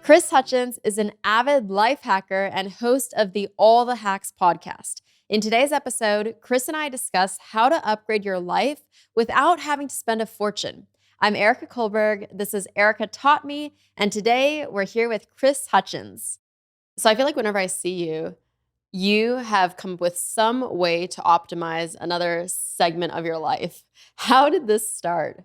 Chris Hutchins is an avid life hacker and host of the All the Hacks podcast. In today's episode, Chris and I discuss how to upgrade your life without having to spend a fortune. I'm Erica Kohlberg. This is Erica Taught Me, and today we're here with Chris Hutchins. So I feel like whenever I see you, you have come up with some way to optimize another segment of your life. How did this start?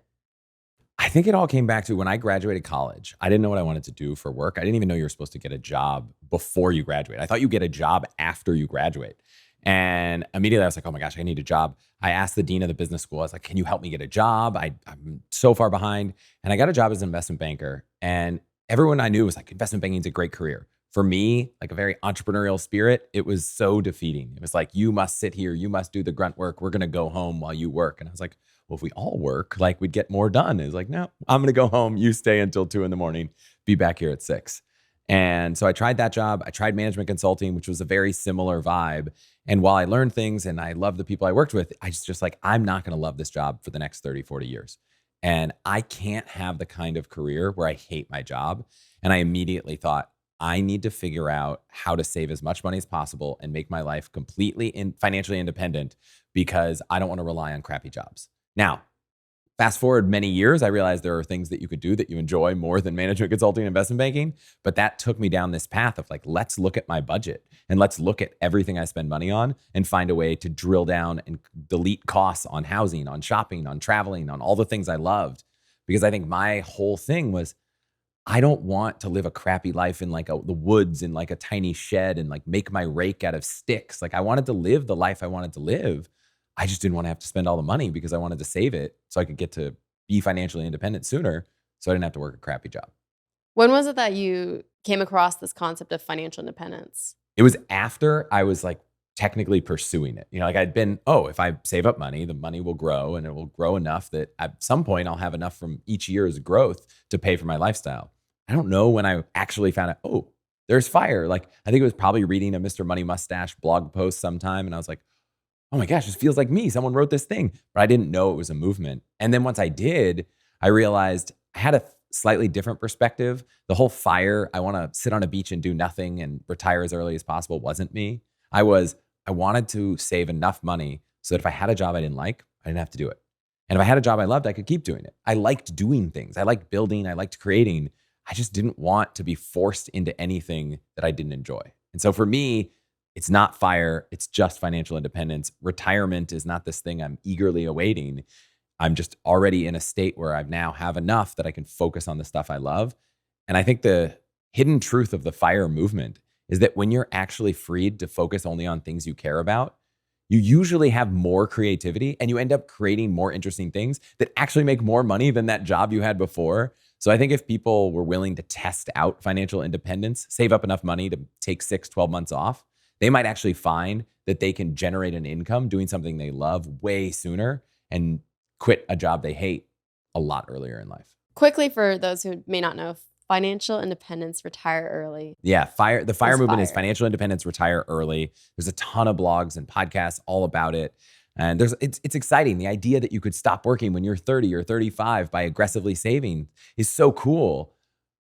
I think it all came back to when I graduated college. I didn't know what I wanted to do for work. I didn't even know you were supposed to get a job before you graduate. I thought you get a job after you graduate. And immediately I was like, oh my gosh, I need a job. I asked the dean of the business school, I was like, can you help me get a job? I'm so far behind. And I got a job as an investment banker. And everyone I knew was like, investment banking is a great career. For me, like a very entrepreneurial spirit, it was so defeating. It was like, you must sit here, you must do the grunt work. We're going to go home while you work. And I was like, well, if we all work, like we'd get more done. It's like, no, I'm going to go home. You stay until 2 a.m, be back here at 6. And so I tried that job. I tried management consulting, which was a very similar vibe. And while I learned things and I loved the people I worked with, I just like, I'm not going to love this job for the next 30, 40 years. And I can't have the kind of career where I hate my job. And I immediately thought, I need to figure out how to save as much money as possible and make my life completely financially independent because I don't want to rely on crappy jobs. Now, fast forward many years, I realized there are things that you could do that you enjoy more than management consulting and investment banking. But that took me down this path of like, let's look at my budget and let's look at everything I spend money on and find a way to drill down and delete costs on housing, on shopping, on traveling, on all the things I loved. Because I think my whole thing was, I don't want to live a crappy life in like the woods in like a tiny shed and like make my rake out of sticks. Like I wanted to live the life I wanted to live. I just didn't want to have to spend all the money because I wanted to save it so I could get to be financially independent sooner so I didn't have to work a crappy job. When was it that you came across this concept of financial independence? It was after I was like technically pursuing it. You know, like I'd been, if I save up money, the money will grow and it will grow enough that at some point I'll have enough from each year's growth to pay for my lifestyle. I don't know when I actually found out, there's FIRE. Like I think it was probably reading a Mr. Money Mustache blog post sometime. And I was like, oh my gosh, this feels like me. Someone wrote this thing, but I didn't know it was a movement. And then once I did, I realized I had a slightly different perspective. The whole FIRE, I want to sit on a beach and do nothing and retire as early as possible wasn't me. I wanted to save enough money so that if I had a job I didn't like, I didn't have to do it. And if I had a job I loved, I could keep doing it. I liked doing things. I liked building. I liked creating. I just didn't want to be forced into anything that I didn't enjoy. And so for me, it's not FIRE. It's just financial independence. Retirement is not this thing I'm eagerly awaiting. I'm just already in a state where I now have enough that I can focus on the stuff I love. And I think the hidden truth of the FIRE movement is that when you're actually freed to focus only on things you care about, you usually have more creativity and you end up creating more interesting things that actually make more money than that job you had before. So I think if people were willing to test out financial independence, save up enough money to take 6, 12 months off, they might actually find that they can generate an income doing something they love way sooner and quit a job they hate a lot earlier in life. Quickly, for those who may not know, financial independence, retire early. Yeah, the FIRE movement is FIRE? financial independence, retire early. There's a ton of blogs and podcasts all about it. And it's exciting. The idea that you could stop working when you're 30 or 35 by aggressively saving is so cool.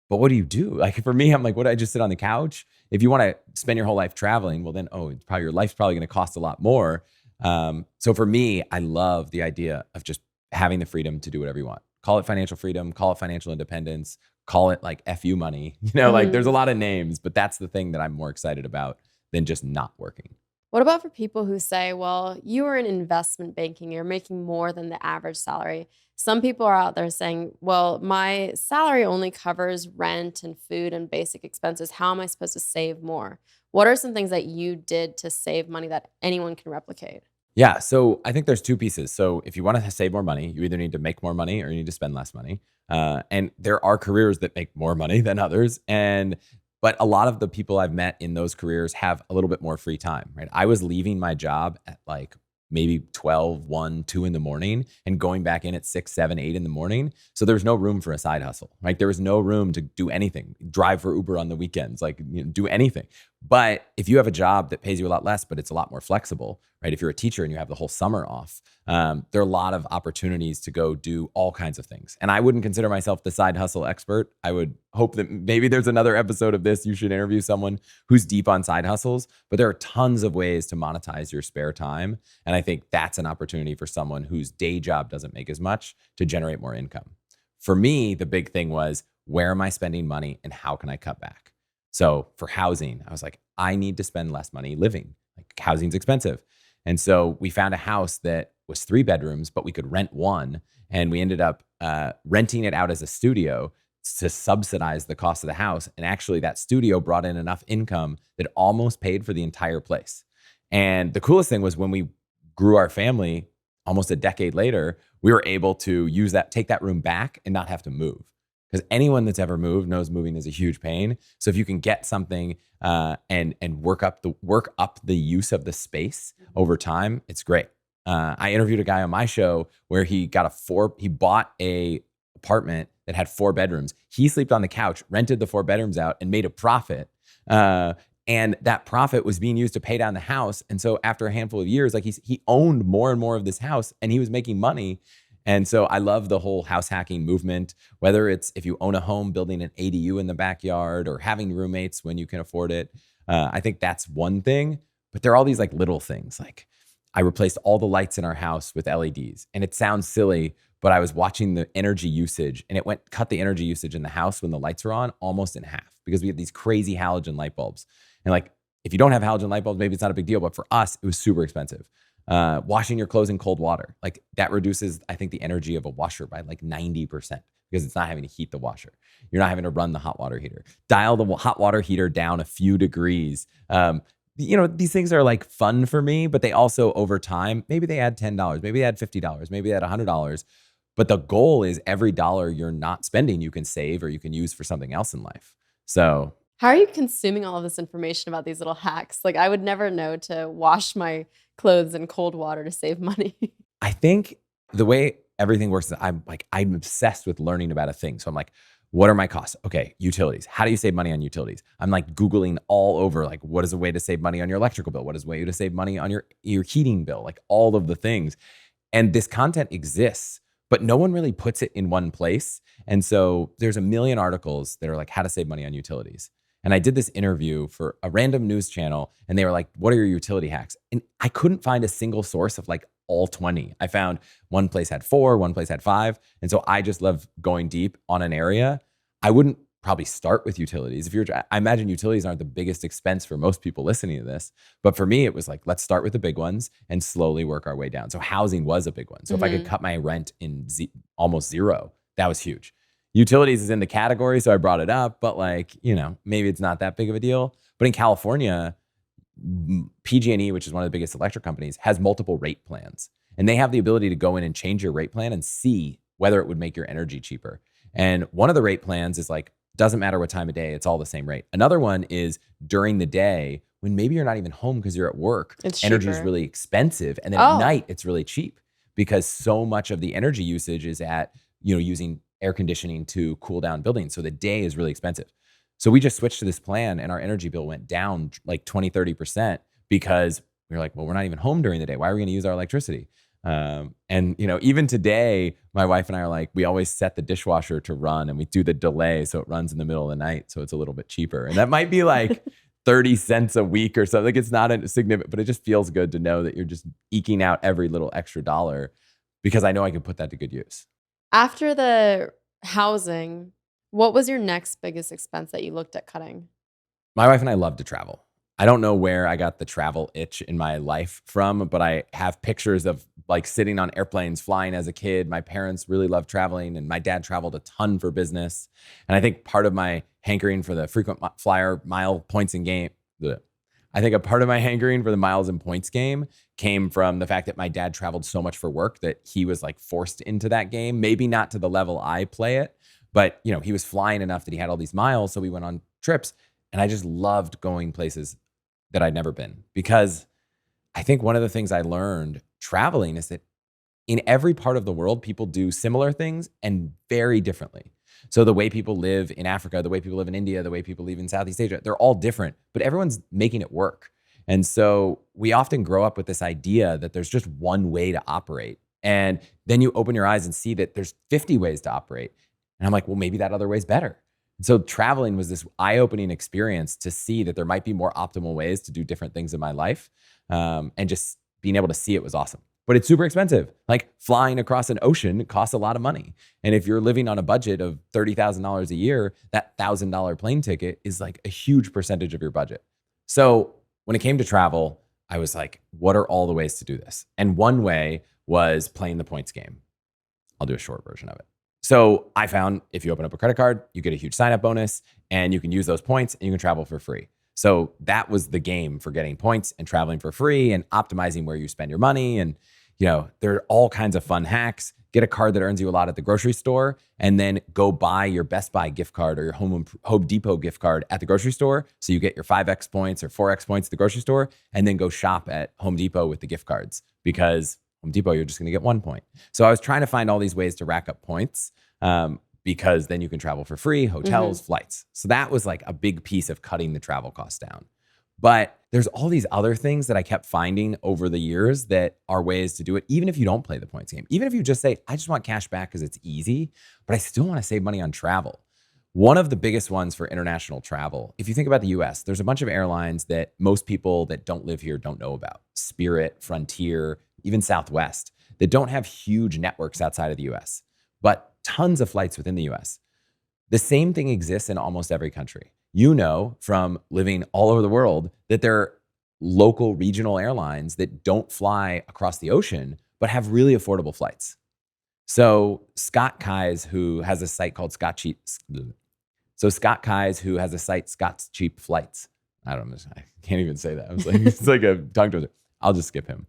But what do you do? Like for me, I'm like, what do I just sit on the couch? If you want to spend your whole life traveling, well then, your life's probably going to cost a lot more. So for me, I love the idea of just having the freedom to do whatever you want. Call it financial freedom, call it financial independence, call it like FU money. Like there's a lot of names, but that's the thing that I'm more excited about than just not working. What about for people who say, well, you are in investment banking, you're making more than the average salary? Some people are out there saying, well, my salary only covers rent and food and basic expenses. How am I supposed to save more? What are some things that you did to save money that anyone can replicate? Yeah, so I think there's two pieces. So if you want to save more money, you either need to make more money or you need to spend less money. And there are careers that make more money than others. But a lot of the people I've met in those careers have a little bit more free time, right? I was leaving my job at like maybe 12, 1, 2 in the morning and going back in at 6, 7, 8 in the morning. So there was no room for a side hustle, right? There was no room to do anything, drive for Uber on the weekends, like do anything. But if you have a job that pays you a lot less, but it's a lot more flexible, right? If you're a teacher and you have the whole summer off, there are a lot of opportunities to go do all kinds of things. And I wouldn't consider myself the side hustle expert. I would hope that maybe there's another episode of this. You should interview someone who's deep on side hustles, but there are tons of ways to monetize your spare time. And I think that's an opportunity for someone whose day job doesn't make as much to generate more income. For me, the big thing was, where am I spending money and how can I cut back? So for housing, I was like, I need to spend less money living. Like, housing's expensive. And so we found a house that was 3 bedrooms, but we could rent one. And we ended up renting it out as a studio to subsidize the cost of the house. And actually that studio brought in enough income that almost paid for the entire place. And the coolest thing was, when we grew our family almost a decade later, we were able to take that room back and not have to move. Because anyone that's ever moved knows moving is a huge pain. So if you can get something and work up the use of the space over time, it's great. I interviewed a guy on my show where he bought a apartment that had 4 bedrooms. He slept on the couch, rented the 4 bedrooms out, and made a profit. And that profit was being used to pay down the house. And so after a handful of years, like, he owned more and more of this house, and he was making money. And so I love the whole house hacking movement, whether it's if you own a home, building an ADU in the backyard, or having roommates when you can afford it. I think that's one thing, but there are all these like little things. Like, I replaced all the lights in our house with LEDs, and it sounds silly, but I was watching the energy usage, and it cut the energy usage in the house when the lights were on almost in half, because we have these crazy halogen light bulbs. And like, if you don't have halogen light bulbs, maybe it's not a big deal, but for us, it was super expensive. Washing your clothes in cold water, like, that reduces, I think, the energy of a washer by like 90%, because it's not having to heat the washer. You're not having to run the hot water heater. Dial the hot water heater down a few degrees. These things are like fun for me, but they also, over time, maybe they add $10, maybe they add $50, maybe they add $100. But the goal is, every dollar you're not spending, you can save or you can use for something else in life. So How are you consuming all of this information about these little hacks? Like, I would never know to wash my clothes in cold water to save money. I think the way everything works is, I'm obsessed with learning about a thing. So I'm like, what are my costs? Okay, utilities. How do you save money on utilities? I'm like Googling all over, like, what is a way to save money on your electrical bill? What is a way to save money on your heating bill? Like, all of the things. And this content exists, but no one really puts it in one place. And so there's a million articles that are like, how to save money on utilities. And I did this interview for a random news channel, and they were like, what are your utility hacks? And I couldn't find a single source of like all 20. I found one place had 4, one place had 5. And so I just love going deep on an area. I wouldn't probably start with utilities. I imagine utilities aren't the biggest expense for most people listening to this. But for me, it was like, let's start with the big ones and slowly work our way down. So housing was a big one. So if I could cut my rent in almost zero, that was huge. Utilities is in the category, so I brought it up, but like, maybe it's not that big of a deal. But in California, PG&E, which is one of the biggest electric companies, has multiple rate plans. And they have the ability to go in and change your rate plan and see whether it would make your energy cheaper. And one of the rate plans is like, doesn't matter what time of day, it's all the same rate. Another one is during the day, when maybe you're not even home because you're at work, energy is really expensive. And then at night, it's really cheap, because so much of the energy usage is at, using air conditioning to cool down buildings. So the day is really expensive. So we just switched to this plan, and our energy bill went down like 20, 30%, because we were like, well, we're not even home during the day. Why are we going to use our electricity? And even today, my wife and I are like, we always set the dishwasher to run, and we do the delay so it runs in the middle of the night, so it's a little bit cheaper. And that might be like 30 cents a week or something. Like, it's not a significant, but it just feels good to know that you're just eking out every little extra dollar, because I know I can put that to good use. After the housing, what was your next biggest expense that you looked at cutting? My wife and I love to travel. I don't know where I got the travel itch in my life from, but I have pictures of like sitting on airplanes, flying as a kid. My parents really loved traveling, and my dad traveled a ton for business. And I think part of my hankering for the frequent flyer mile points and game, I think a part of my hankering for the miles and points game came from the fact that my dad traveled so much for work that he was like forced into that game. Maybe not to the level I play it, but he was flying enough that he had all these miles. So we went on trips, and I just loved going places that I'd never been, because I think one of the things I learned traveling is that in every part of the world, people do similar things and very differently. So the way people live in Africa, the way people live in India, the way people live in Southeast Asia, they're all different, but everyone's making it work. And so we often grow up with this idea that there's just one way to operate. And then you open your eyes and see that there's 50 ways to operate. And I'm like, well, maybe that other way's better. And so traveling was this eye-opening experience to see that there might be more optimal ways to do different things in my life. And just being able to see it was awesome. But it's super expensive. Like flying across an ocean costs a lot of money. And if you're living on a budget of $30,000 a year, that $1,000 plane ticket is like a huge percentage of your budget. So when it came to travel, I was like, what are all the ways to do this? And one way was playing the points game. I'll do a short version of it. So I found if you open up a credit card, you get a huge sign-up bonus and you can use those points and you can travel for free. So that was the game for getting points and traveling for free and optimizing where you spend your money. And, there are all kinds of fun hacks. Get a card that earns you a lot at the grocery store and then go buy your Best Buy gift card or your Home Depot gift card at the grocery store. So you get your 5X points or 4X points at the grocery store and then go shop at Home Depot with the gift cards because Home Depot, you're just going to get 1 point. So I was trying to find all these ways to rack up points because then you can travel for free, hotels, flights. So that was like a big piece of cutting the travel costs down. But there's all these other things that I kept finding over the years that are ways to do it, even if you don't play the points game. Even if you just say, I just want cash back because it's easy, but I still want to save money on travel. One of the biggest ones for international travel, if you think about the US, there's a bunch of airlines that most people that don't live here don't know about. Spirit, Frontier, even Southwest, that don't have huge networks outside of the US, but tons of flights within the US. The same thing exists in almost every country. You know from living all over the world that there are local regional airlines that don't fly across the ocean, but have really affordable flights. So Scott Kai's, who has a site called Scott's Cheap Flights. I don't know. I can't even say that. I was like, it's like a tongue twister. I'll just skip him.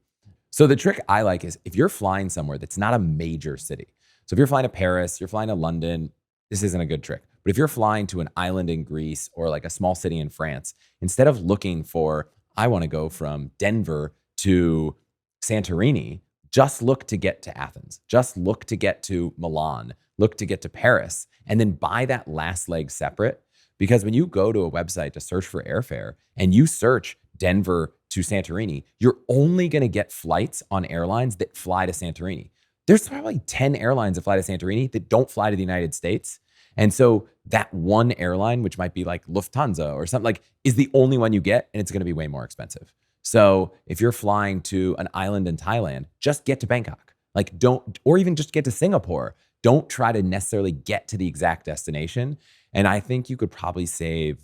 So the trick I like is if you're flying somewhere that's not a major city. So if you're flying to Paris, you're flying to London, this isn't a good trick. But if you're flying to an island in Greece or like a small city in France, instead of looking for, I want to go from Denver to Santorini, just look to get to Athens. Just look to get to Milan. Look to get to Paris. And then buy that last leg separate. Because when you go to a website to search for airfare and you search Denver to Santorini, you're only going to get flights on airlines that fly to Santorini. There's probably 10 airlines that fly to Santorini that don't fly to the United States. And so that one airline, which might be like Lufthansa or something, like is the only one you get, and it's going to be way more expensive. So if you're flying to an island in Thailand, just get to Bangkok. Like don't, or even just get to Singapore. Don't try to necessarily get to the exact destination. And I think you could probably save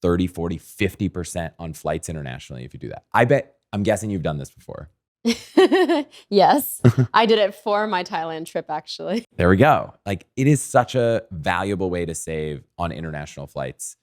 30, 40, 50% on flights internationally if you do that. I'm guessing you've done this before. Yes, I did it for my Thailand trip, actually. There we go. Like it is such a valuable way to save on international flights.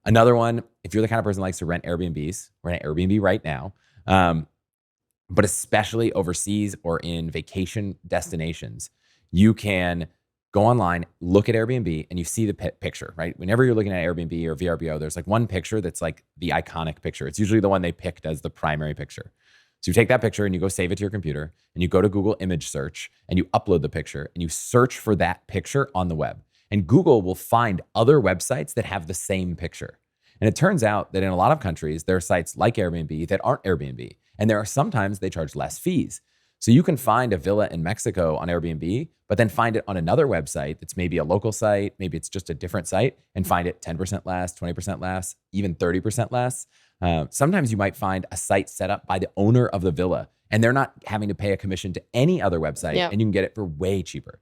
Another one, if you're the kind of person who likes to rent Airbnbs, we're at Airbnb right now, but especially overseas or in vacation destinations, you can go online, look at Airbnb, and you see the picture, right? Whenever you're looking at Airbnb or VRBO, there's like one picture that's like the iconic picture. It's usually the one they picked as the primary picture. So you take that picture and you go save it to your computer and you go to Google image search and you upload the picture and you search for that picture on the web. And Google will find other websites that have the same picture. And it turns out that in a lot of countries, there are sites like Airbnb that aren't Airbnb. And there are sometimes they charge less fees. So you can find a villa in Mexico on Airbnb, but then find it on another website that's maybe a local site, maybe it's just a different site, and find it 10% less, 20% less, even 30% less. Sometimes you might find a site set up by the owner of the villa and they're not having to pay a commission to any other website and you can get it for way cheaper.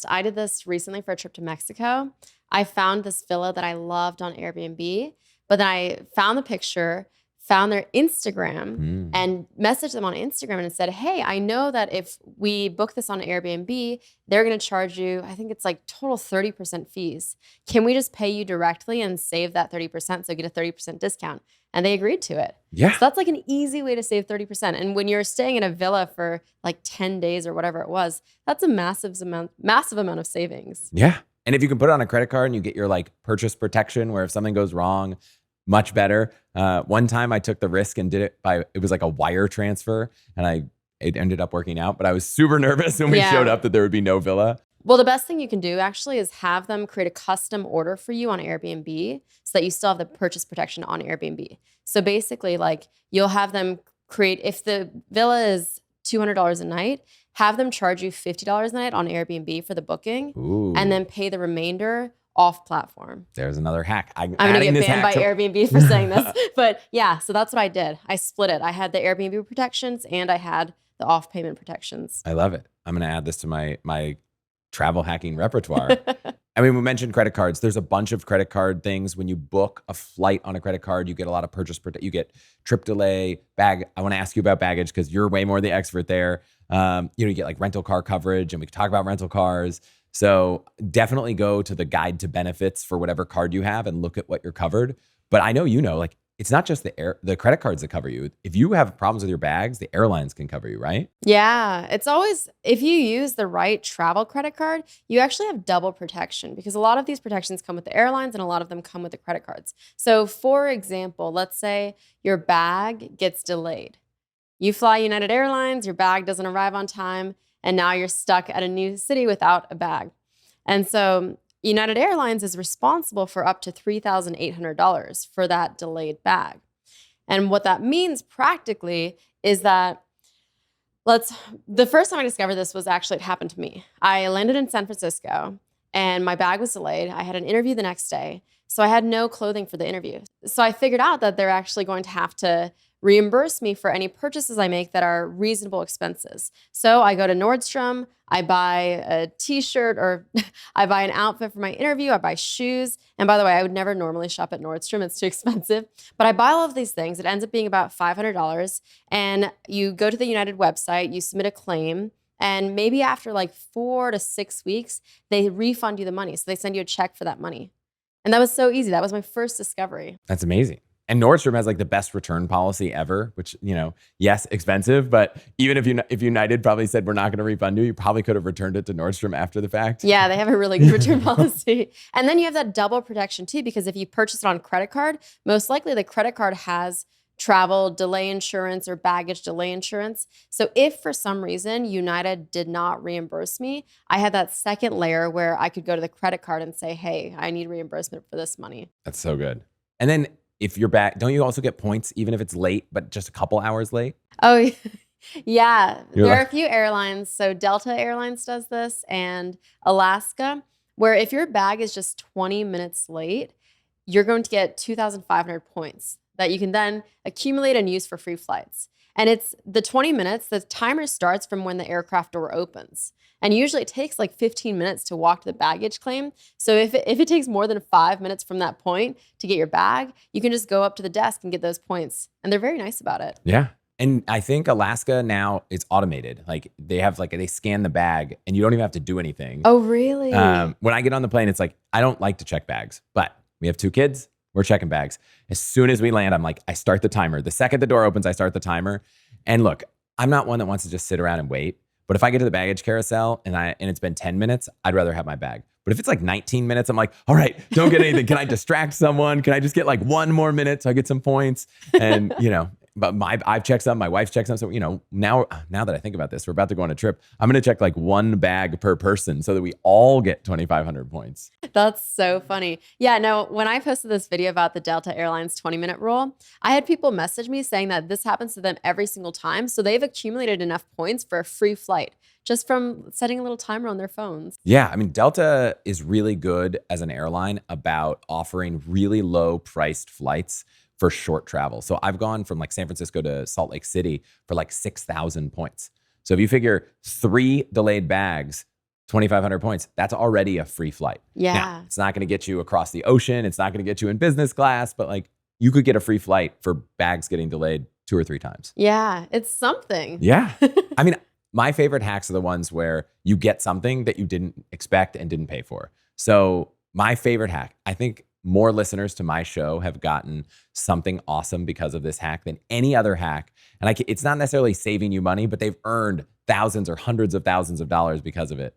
I did this recently for a trip to Mexico. I found this villa that I loved on Airbnb, but then I found the picture, found their Instagram and messaged them on Instagram and said, hey, I know that if we book this on Airbnb, they're going to charge you, I think it's like total 30% fees. Can we just pay you directly and save that 30% so get a 30% discount? And they agreed to it. Yeah. So that's like an easy way to save 30%. And when you're staying in a villa for like 10 days or whatever it was, that's a massive amount of savings. Yeah. And if you can put it on a credit card and you get your like purchase protection where if something goes wrong, much better. One time I took the risk and did it it was like a wire transfer and it ended up working out, but I was super nervous when we showed up that there would be no villa. Well, the best thing you can do actually is have them create a custom order for you on Airbnb so that you still have the purchase protection on Airbnb. So basically, like you'll have them create, if the villa is $200 a night, have them charge you $50 a night on Airbnb for the booking and Ooh, then pay the remainder off platform. there's another hack. I'm I'm gonna adding get this banned hack by to Airbnb for saying this, but yeah, so that's what I did. I split it. I had the Airbnb protections and I had the off payment protections. I love it. I'm going to add this to my travel hacking repertoire. I mean, we mentioned credit cards. There's a bunch of credit card things. When you book a flight on a credit card, you get a lot of you get trip delay, bag. I want to ask you about baggage because you're way more the expert there. You get like rental car coverage, and we can talk about rental cars. So definitely go to the guide to benefits for whatever card you have and look at what you're covered. But I know like it's not just the credit cards that cover you. If you have problems with your bags, the airlines can cover you, right? Yeah, it's always, if you use the right travel credit card, you actually have double protection because a lot of these protections come with the airlines and a lot of them come with the credit cards. So, for example, let's say your bag gets delayed. You fly United Airlines, your bag doesn't arrive on time, and now you're stuck at a new city without a bag. And so, United Airlines is responsible for up to $3,800 for that delayed bag. And what that means practically is that the first time I discovered this was actually, it happened to me. I landed in San Francisco and my bag was delayed. I had an interview the next day. So I had no clothing for the interview. So I figured out that they're actually going to have to reimburse me for any purchases I make that are reasonable expenses. So I go to Nordstrom, I buy a t-shirt or I buy an outfit for my interview, I buy shoes. And by the way, I would never normally shop at Nordstrom, it's too expensive. But I buy all of these things. It ends up being about $500. And you go to the United website, you submit a claim, and maybe after like 4 to 6 weeks, they refund you the money. So they send you a check for that money. And that was so easy. That was my first discovery. That's amazing. And Nordstrom has like the best return policy ever, which, yes, expensive, but even if United probably said we're not going to refund you, you probably could have returned it to Nordstrom after the fact. Yeah, they have a really good return policy. And then you have that double protection too, because if you purchase it on credit card, most likely the credit card has travel delay insurance or baggage delay insurance. So if for some reason United did not reimburse me, I had that second layer where I could go to the credit card and say, hey, I need reimbursement for this money. That's so good. And then if you're back, don't you also get points even if it's late, but just a couple hours late? Oh, yeah. You're There are like- a few airlines. So Delta Airlines does this and Alaska, where if your bag is just 20 minutes late, you're going to get 2,500 points that you can then accumulate and use for free flights. And it's the 20 minutes, the timer starts from when the aircraft door opens. And usually it takes like 15 minutes to walk to the baggage claim. So if it takes more than 5 minutes from that point to get your bag, you can just go up to the desk and get those points. And they're very nice about it. Yeah. And I think Alaska now is automated. Like they scan the bag and you don't even have to do anything. Oh, really? When I get on the plane, it's like, I don't like to check bags, but we have 2 kids. We're checking bags. As soon as we land, I'm like, I start the timer. The second the door opens, I start the timer. And look, I'm not one that wants to just sit around and wait. But if I get to the baggage carousel and it's been 10 minutes, I'd rather have my bag. But if it's like 19 minutes, I'm like, all right, don't get anything. Can I distract someone? Can I just get like 1 more minute so I get some points? And but I've checked some, my wife's checked some. So, now that I think about this, we're about to go on a trip. I'm going to check like 1 bag per person so that we all get 2,500 points. That's so funny. Yeah, no, when I posted this video about the Delta Airlines 20-minute rule, I had people message me saying that this happens to them every single time. So they've accumulated enough points for a free flight just from setting a little timer on their phones. Yeah, I mean, Delta is really good as an airline about offering really low priced flights for short travel. So I've gone from like San Francisco to Salt Lake City for like 6,000 points. So if you figure 3 delayed bags, 2,500 points, that's already a free flight. Yeah. Now, it's not going to get you across the ocean. It's not going to get you in business class, but like you could get a free flight for bags getting delayed 2 or 3 times. Yeah, it's something. Yeah. I mean, my favorite hacks are the ones where you get something that you didn't expect and didn't pay for. So my favorite hack, I think more listeners to my show have gotten something awesome because of this hack than any other hack. And it's not necessarily saving you money, but they've earned thousands or hundreds of thousands of dollars because of it,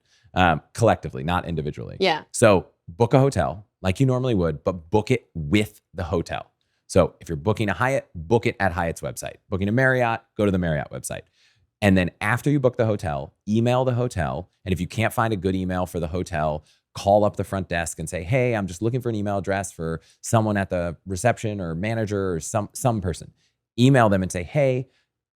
collectively, not individually. Yeah. So book a hotel like you normally would, but book it with the hotel. So if you're booking a Hyatt, book it at Hyatt's website. Booking a Marriott, go to the Marriott website. And then after you book the hotel, email the hotel. And if you can't find a good email for the hotel, call up the front desk and say, hey, I'm just looking for an email address for someone at the reception or manager or some person. Email them and say, hey,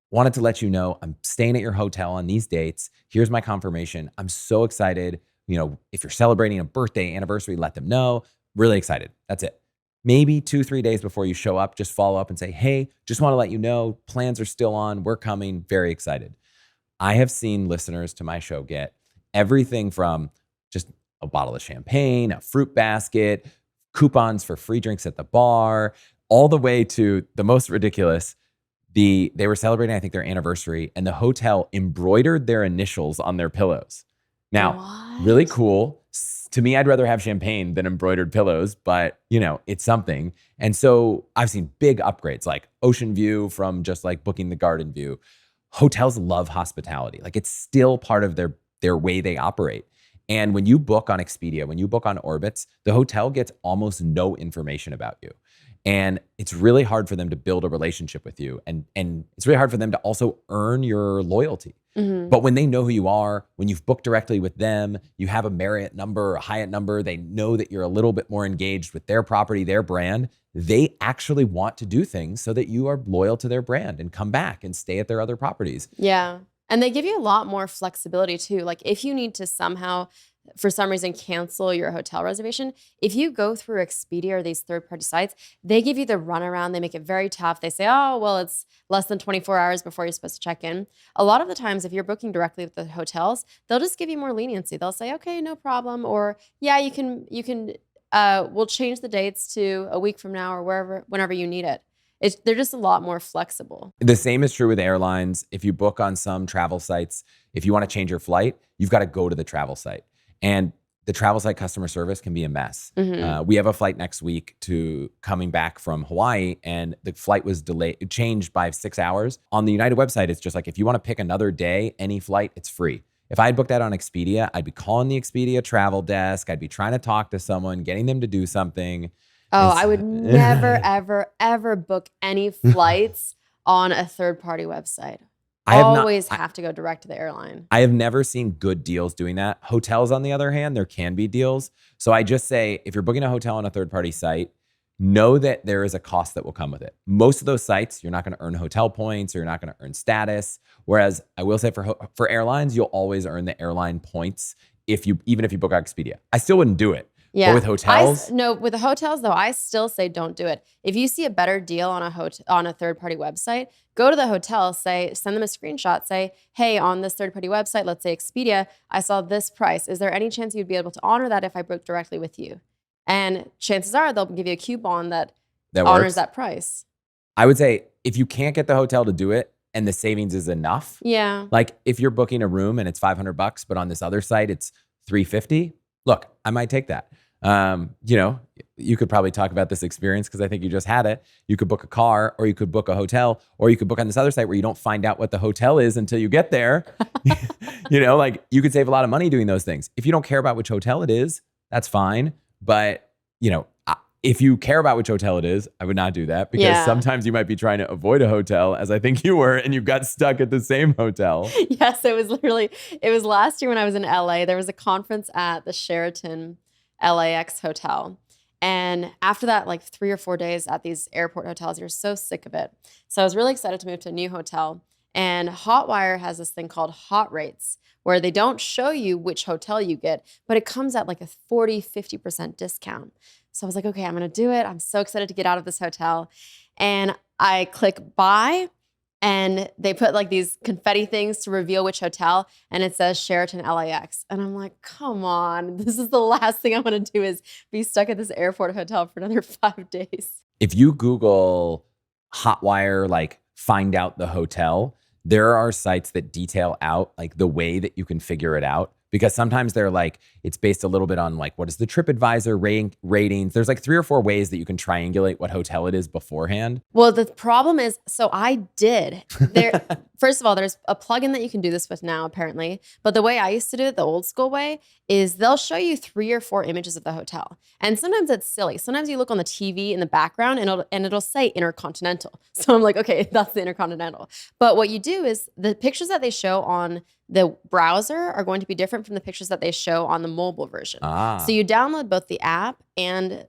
wanted to let you know I'm staying at your hotel on these dates. Here's my confirmation. I'm so excited. If you're celebrating a birthday, anniversary, let them know. Really excited. That's it. Maybe 2-3 days before you show up, just follow up and say, hey, just want to let you know plans are still on. We're coming. Very excited. I have seen listeners to my show get everything from just a bottle of champagne, a fruit basket, coupons for free drinks at the bar, all the way to the most ridiculous. They were celebrating, I think, their anniversary, and the hotel embroidered their initials on their pillows. Now, really cool. To me, I'd rather have champagne than embroidered pillows, but it's something. And so I've seen big upgrades like ocean view from just like booking the garden view. Hotels love hospitality. Like it's still part of their way they operate. And when you book on Expedia, when you book on Orbitz, the hotel gets almost no information about you. And it's really hard for them to build a relationship with you. And it's really hard for them to also earn your loyalty. Mm-hmm. But when they know who you are, when you've booked directly with them, you have a Marriott number or a Hyatt number, they know that you're a little bit more engaged with their property, their brand. They actually want to do things so that you are loyal to their brand and come back and stay at their other properties. Yeah. And they give you a lot more flexibility too. Like if you need to somehow, for some reason, cancel your hotel reservation, if you go through Expedia or these third-party sites, they give you the runaround. They make it very tough. They say, oh, well, it's less than 24 hours before you're supposed to check in. A lot of the times, if you're booking directly with the hotels, they'll just give you more leniency. They'll say, okay, no problem. Or yeah, we'll change the dates to a week from now or whenever you need it. They're just a lot more flexible. The same is true with airlines. If you book on some travel sites, if you want to change your flight, you've got to go to the travel site. And the travel site customer service can be a mess. Mm-hmm. We have a flight next week coming back from Hawaii, and the flight was changed by 6 hours. On the United website, it's just like, if you want to pick another day, any flight, it's free. If I had booked that on Expedia, I'd be calling the Expedia travel desk. I'd be trying to talk to someone, getting them to do something. Oh, I would never, ever, ever book any flights on a third-party website. I always have to go direct to the airline. I have never seen good deals doing that. Hotels, on the other hand, there can be deals. So I just say, if you're booking a hotel on a third-party site, know that there is a cost that will come with it. Most of those sites, you're not going to earn hotel points or you're not going to earn status. Whereas I will say for airlines, you'll always earn the airline points even if you book on Expedia. I still wouldn't do it. Yeah. But with hotels? With the hotels though, I still say don't do it. If you see a better deal on a third-party website, go to the hotel, send them a screenshot, say, hey, on this third-party website, let's say Expedia, I saw this price. Is there any chance you'd be able to honor that if I book directly with you? And chances are they'll give you a coupon that honors that price. I would say if you can't get the hotel to do it and the savings is enough. Yeah. Like if you're booking a room and it's $500, but on this other site it's $350, look, I might take that. You could probably talk about this experience because I think you just had it. You could book a car, or you could book a hotel, or you could book on this other site where you don't find out what the hotel is until you get there. Like you could save a lot of money doing those things. If you don't care about which hotel it is, that's fine. But, if you care about which hotel it is, I would not do that because sometimes you might be trying to avoid a hotel, as I think you were, and you got stuck at the same hotel. Yes, it was last year when I was in LA. There was a conference at the Sheraton LAX hotel. And after that, like 3 or 4 days at these airport hotels, you're so sick of it. So I was really excited to move to a new hotel. And Hotwire has this thing called Hot Rates, where they don't show you which hotel you get, but it comes at like a 40-50% discount. So I was like, okay, I'm going to do it. I'm so excited to get out of this hotel. And I click buy, and they put like these confetti things to reveal which hotel, and it says Sheraton LAX. And I'm like, come on, this is the last thing I want to do is be stuck at this airport hotel for another 5 days. If you Google Hotwire, like find out the hotel, there are sites that detail out like the way that you can figure it out because sometimes they're like, it's based a little bit on like, what is the TripAdvisor ratings? There's like 3 or 4 ways that you can triangulate what hotel it is beforehand. Well, the problem is, so I did. First of all, there's a plugin that you can do this with now, apparently. But the way I used to do it, the old school way, is they'll show you 3 or 4 images of the hotel. And sometimes it's silly. Sometimes you look on the TV in the background and it'll say Intercontinental. So I'm like, okay, that's the Intercontinental. But what you do is the pictures that they show on the browser are going to be different from the pictures that they show on the mobile version. So you download both the app and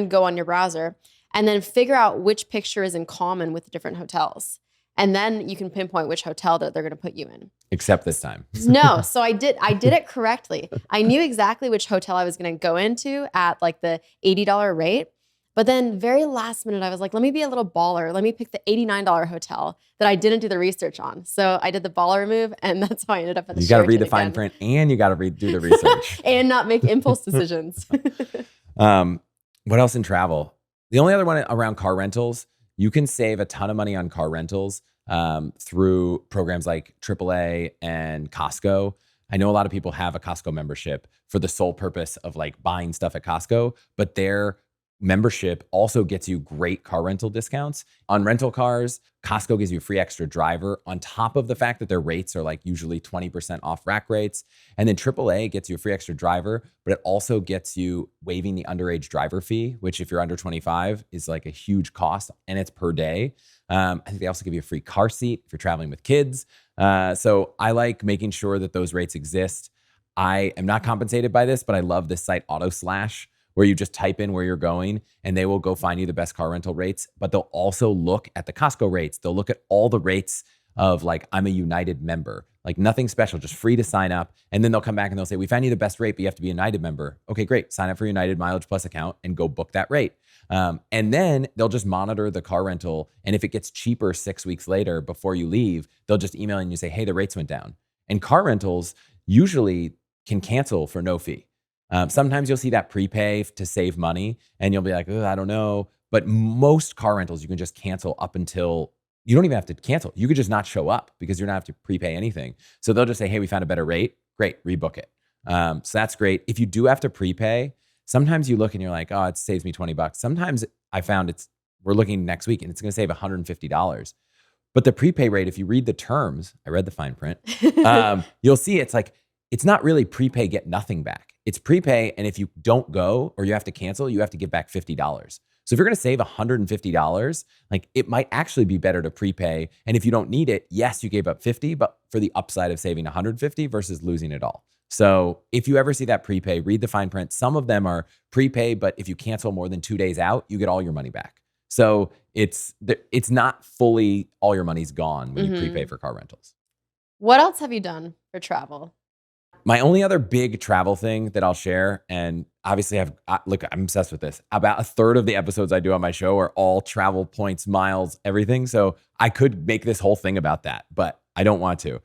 go on your browser, and then figure out which picture is in common with the different hotels. And then you can pinpoint which hotel that they're going to put you in. Except this time. No, so I did it correctly. I knew exactly which hotel I was going to go into at like the $80 rate. But then very last minute, I was like, let me be a little baller. Let me pick the $89 hotel that I didn't do the research on. So I did the baller move, and that's how I ended up at the You got to read Sheraton the fine again. print, and you got to do the research. And not make impulse decisions. What else in travel? The only other one around car rentals, you can save a ton of money on car rentals through programs like AAA and Costco. I know a lot of people have a Costco membership for the sole purpose of like buying stuff at Costco, but their membership also gets you great car rental discounts. On rental cars, Costco gives you a free extra driver on top of the fact that their rates are like usually 20% off rack rates. And then AAA gets you a free extra driver, but it also gets you waiving the underage driver fee, which if you're under 25 is like a huge cost, and it's per day. I think they also give you a free car seat if you're traveling with kids. So I like making sure that those rates exist. I am not compensated by this, but I love this site AutoSlash, where you just type in where you're going and they will go find you the best car rental rates, but they'll also look at the Costco rates. They'll look at all the rates of like, I'm a United member, like nothing special, just free to sign up. And then they'll come back and they'll say, we found you the best rate, but you have to be a United member. Okay, great. Sign up for United Mileage Plus account and go book that rate. And then they'll just monitor the car rental. And if it gets cheaper 6 weeks later before you leave, they'll just email you and say, hey, the rates went down. And car rentals usually can cancel for no fee. Sometimes you'll see that prepay to save money and you'll be like, oh, I don't know. But most car rentals, you can just cancel up until you don't even have to cancel. You could just not show up because you're not have to prepay anything. So they'll just say, hey, we found a better rate. Great, rebook it. So that's great. If you do have to prepay, sometimes you look and you're like, oh, it saves me $20. Sometimes I found we're looking next week and it's going to save $150. But the prepay rate, if you read the terms, I read the fine print, you'll see it's like, it's not really prepay, get nothing back. It's prepay, and if you don't go or you have to cancel, you have to give back $50. So if you're going to save $150, like it might actually be better to prepay. And if you don't need it, yes, you gave up 50, but for the upside of saving 150 versus losing it all. So if you ever see that prepay, read the fine print. Some of them are prepay, but if you cancel more than 2 days out, you get all your money back. So it's not fully all your money's gone when you prepay for car rentals. What else have you done for travel? My only other big travel thing that I'll share, and obviously I'm obsessed with this. About a third of the episodes I do on my show are all travel points, miles, everything. So I could make this whole thing about that, but I don't want to.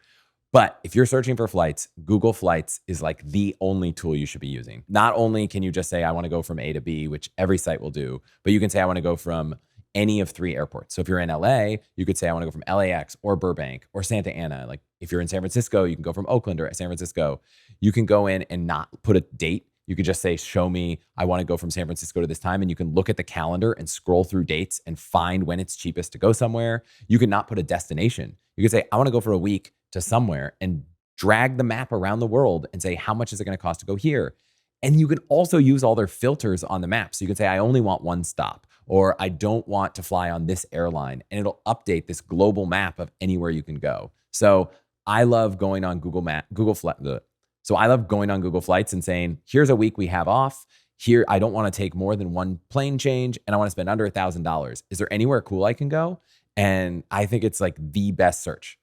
But if you're searching for flights, Google Flights is like the only tool you should be using. Not only can you just say, I want to go from A to B, which every site will do, but you can say, I want to go from any of 3 airports. So if you're in LA, you could say, I want to go from LAX or Burbank or Santa Ana. Like if you're in San Francisco, you can go from Oakland or San Francisco. You can go in and not put a date. You could just say, show me, I want to go from San Francisco to this time. And you can look at the calendar and scroll through dates and find when it's cheapest to go somewhere. You can not put a destination. You could say, I want to go for a week to somewhere and drag the map around the world and say, how much is it going to cost to go here? And you can also use all their filters on the map. So you can say, I only want one stop, or I don't want to fly on this airline. And it'll update this global map of anywhere you can go. So I love going on I love going on Google Flights and saying, here's a week we have off. Here, I don't want to take more than one plane change and I want to spend under $1,000. Is there anywhere cool I can go? And I think it's like the best search.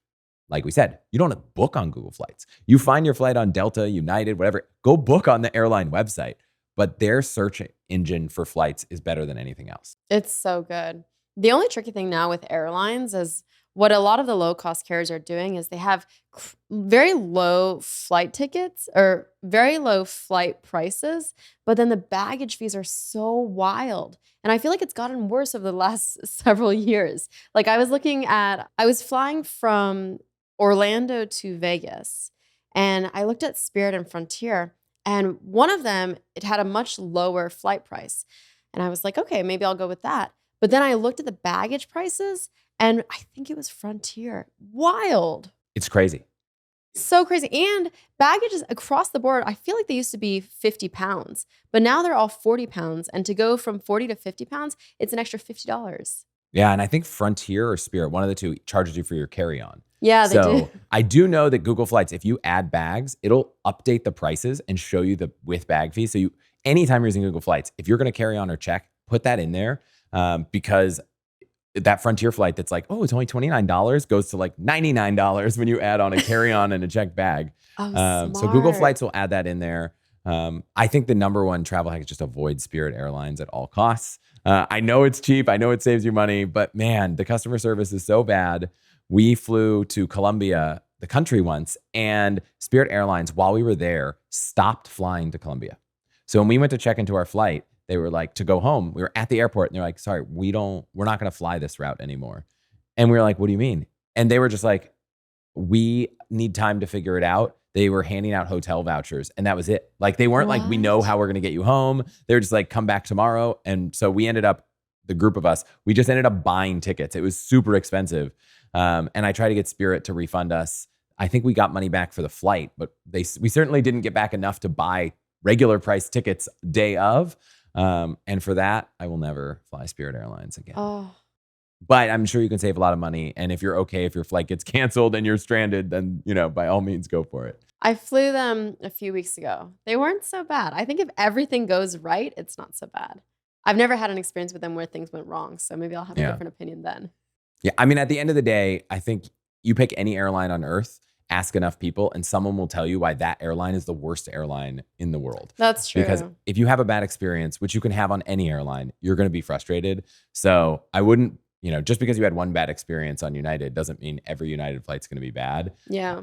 Like we said, you don't have to book on Google Flights. You find your flight on Delta, United, whatever, go book on the airline website. But their search engine for flights is better than anything else. It's so good. The only tricky thing now with airlines is what a lot of the low-cost carriers are doing is they have very low flight tickets or very low flight prices, but then the baggage fees are so wild. And I feel like it's gotten worse over the last several years. Like I was flying from Orlando to Vegas, And I looked at Spirit and Frontier, and one of them, it had a much lower flight price. And I was like, okay, maybe I'll go with that. But then I looked at the baggage prices, and I think it was Frontier. Wild. It's crazy. So crazy. And baggages across the board, I feel like they used to be 50 pounds, but now they're all 40 pounds. And to go from 40 to 50 pounds, it's an extra $50. Yeah, and I think Frontier or Spirit, one of the two, charges you for your carry-on. Yeah, they do. So I do know that Google Flights, if you add bags, it'll update the prices and show you the with bag fee. So anytime you're using Google Flights, if you're going to carry on or check, put that in there, because that Frontier flight that's like, oh, it's only $29 goes to like $99 when you add on a carry-on and a checked bag. Oh, So Google smart. Flights will add that in there. I think the number one travel hack is just avoid Spirit Airlines at all costs. I know it's cheap. I know it saves you money, but man, the customer service is so bad. We flew to Colombia, the country once, and Spirit Airlines, while we were there, stopped flying to Colombia. So when we went to check into our flight, they were like, to go home, we were at the airport and they're like, sorry, we're not going to fly this route anymore. And we were like, what do you mean? And they were just like, we need time to figure it out. They were handing out hotel vouchers and that was it. Like they weren't like, we know how we're going to get you home. They were just like, come back tomorrow. And so we ended up, the group of us, we just ended up buying tickets. It was super expensive. And I tried to get Spirit to refund us. I think we got money back for the flight, but we certainly didn't get back enough to buy regular price tickets day of. And for that, I will never fly Spirit Airlines again. Oh, But I'm sure you can save a lot of money. And if you're okay, if your flight gets canceled and you're stranded, then, by all means, go for it. I flew them a few weeks ago. They weren't so bad. I think if everything goes right, it's not so bad. I've never had an experience with them where things went wrong. So maybe I'll have a different opinion then. Yeah. I mean, at the end of the day, I think you pick any airline on earth, ask enough people, and someone will tell you why that airline is the worst airline in the world. That's true. Because if you have a bad experience, which you can have on any airline, you're going to be frustrated. So I wouldn't, just because you had one bad experience on United doesn't mean every United flight's going to be bad. Yeah.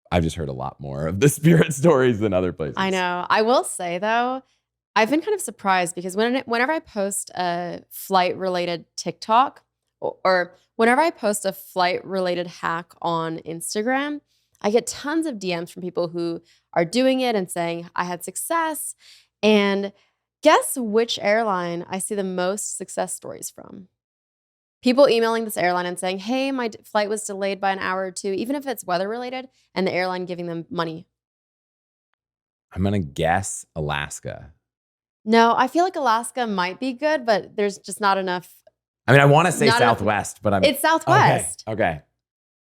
I've just heard a lot more of the Spirit stories than other places. I know. I will say though, I've been kind of surprised because whenever I post a flight related TikTok or whenever I post a flight related hack on Instagram, I get tons of DMs from people who are doing it and saying, I had success. And guess which airline I see the most success stories from? People emailing this airline and saying, hey, my flight was delayed by an hour or two, even if it's weather related, and the airline giving them money. I'm going to guess Alaska. No, I feel like Alaska might be good, but there's just not enough. I mean, I want to say Southwest, but it's Southwest. Okay.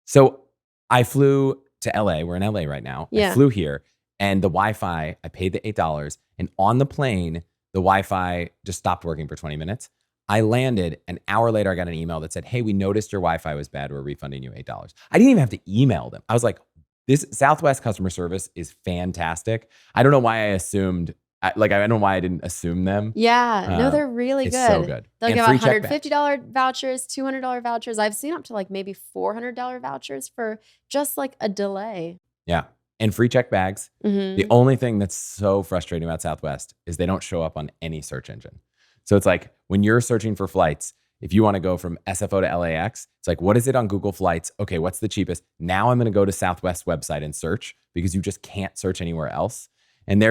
So I flew to LA. We're in LA right now. Yeah. I flew here and the Wi-Fi, I paid the $8. And on the plane, the Wi-Fi just stopped working for 20 minutes. I landed an hour later. I got an email that said, hey, we noticed your Wi-Fi was bad. We're refunding you $8. I didn't even have to email them. I was like, this Southwest customer service is fantastic. I don't know why I assumed, I don't know why I didn't assume them. Yeah, no, they're really good. It's so good. They'll And give free out check $150 vouchers, $200 vouchers. I've seen up to like maybe $400 vouchers for just like a delay. Yeah. And free check bags. Mm-hmm. The only thing that's so frustrating about Southwest is they don't show up on any search engine. So it's like when you're searching for flights, if you want to go from SFO to LAX, it's like, what is it on Google Flights? Okay, what's the cheapest? Now I'm going to go to Southwest website and search because you just can't search anywhere else. And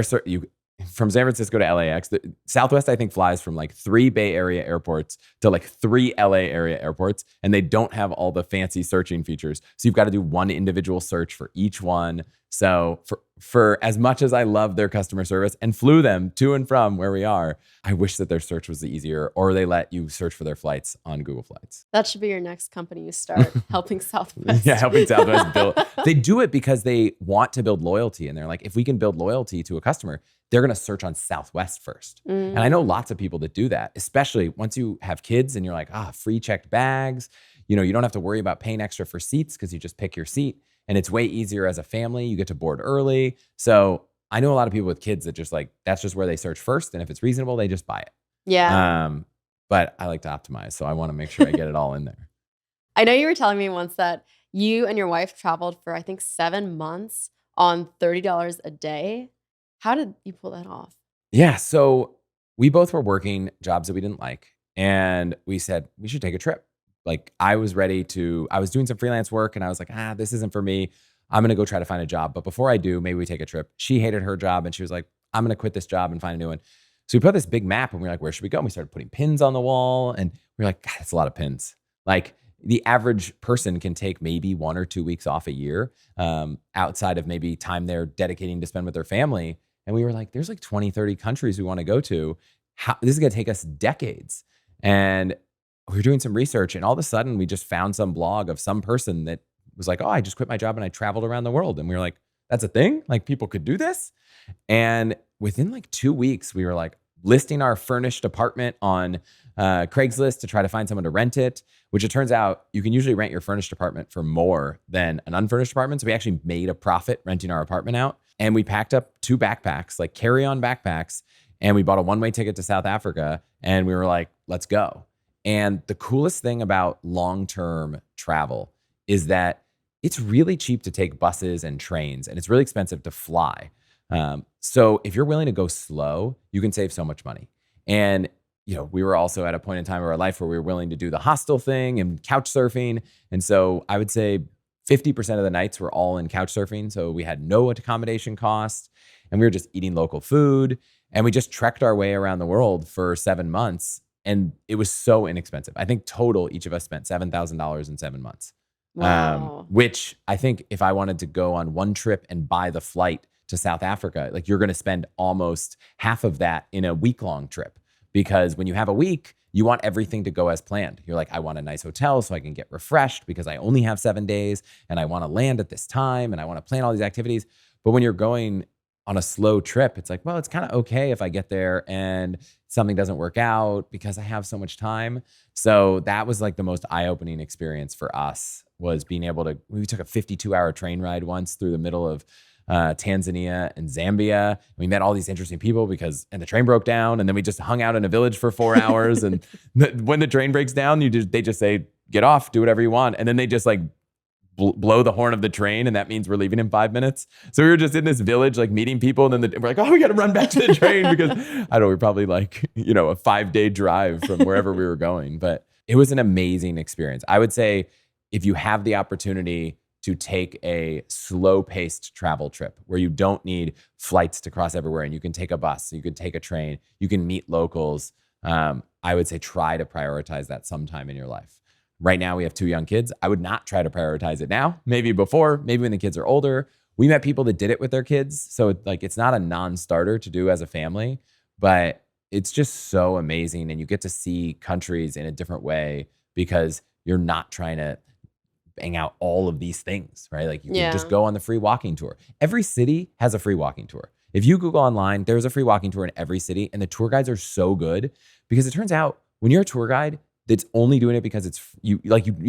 from San Francisco to LAX, Southwest, I think, flies from like 3 Bay Area airports to like 3 LA area airports, and they don't have all the fancy searching features. So you've got to do one individual search for each one. So for as much as I love their customer service and flew them to and from where we are, I wish that their search was easier or they let you search for their flights on Google Flights. That should be your next company you start, helping Southwest. Yeah, helping Southwest build. They do it because they want to build loyalty. And they're like, if we can build loyalty to a customer, they're going to search on Southwest first. And I know lots of people that do that, especially once you have kids and you're like, free checked bags. You don't have to worry about paying extra for seats because you just pick your seat. And it's way easier as a family. You get to board early. So I know a lot of people with kids that just like, that's just where they search first. And if it's reasonable, they just buy it. Yeah. But I like to optimize. So I want to make sure I get it all in there. I know you were telling me once that you and your wife traveled for, I think, 7 months on $30 a day. How did you pull that off? Yeah. So we both were working jobs that we didn't like. And we said, we should take a trip. Like I was doing some freelance work and I was like, this isn't for me. I'm going to go try to find a job. But before I do, maybe we take a trip. She hated her job and she was like, I'm going to quit this job and find a new one. So we put this big map and we we're like, where should we go? And we started putting pins on the wall and we we're like, God, that's a lot of pins. Like the average person can take maybe 1 or 2 weeks off a year, outside of maybe time they're dedicating to spend with their family. And we were like, there's like 20, 30 countries we want to go to. This is going to take us decades. And we were doing some research and all of a sudden we just found some blog of some person that was like, oh, I just quit my job and I traveled around the world. And we were like, that's a thing? Like people could do this? And within like 2 weeks, we were like listing our furnished apartment on Craigslist to try to find someone to rent it, which it turns out you can usually rent your furnished apartment for more than an unfurnished apartment. So we actually made a profit renting our apartment out. And we packed up 2 backpacks, like carry-on backpacks, and we bought a one-way ticket to South Africa. And we were like, let's go. And the coolest thing about long-term travel is that it's really cheap to take buses and trains, and it's really expensive to fly. So if you're willing to go slow, you can save so much money. And we were also at a point in time of our life where we were willing to do the hostel thing and couch surfing. And so I would say 50% of the nights were all in couch surfing. So we had no accommodation costs and we were just eating local food. And we just trekked our way around the world for 7 months. And it was so inexpensive. I think total, each of us spent $7,000 in 7 months. Wow. Which I think if I wanted to go on one trip and buy the flight to South Africa, like you're going to spend almost half of that in a week-long trip. Because when you have a week, you want everything to go as planned. You're like, I want a nice hotel so I can get refreshed because I only have 7 days and I want to land at this time and I want to plan all these activities. But when you're going on a slow trip, it's like, well, it's kind of okay if I get there and something doesn't work out because I have so much time. So that was like the most eye-opening experience for us, was being able to, we took a 52-hour train ride once through the middle of Tanzania and Zambia. We met all these interesting people and the train broke down, and then we just hung out in a village for 4 hours. And when the train breaks down, they just say, get off, do whatever you want. And then they just like blow the horn of the train, and that means we're leaving in 5 minutes. So we were just in this village, like meeting people, and then we're like, oh, we got to run back to the train because I don't know, we're probably like, a 5-day drive from wherever we were going. But it was an amazing experience. I would say if you have the opportunity to take a slow-paced travel trip where you don't need flights to cross everywhere and you can take a bus, you can take a train, you can meet locals, I would say try to prioritize that sometime in your life. Right now, we have 2 young kids. I would not try to prioritize it now. Maybe before, maybe when the kids are older. We met people that did it with their kids. So it's not a non-starter to do as a family, but it's just so amazing. And you get to see countries in a different way because you're not trying to bang out all of these things, right? Like you can just go on the free walking tour. Every city has a free walking tour. If you Google online, there's a free walking tour in every city, and the tour guides are so good because it turns out when you're a tour guide that's only doing it because it's you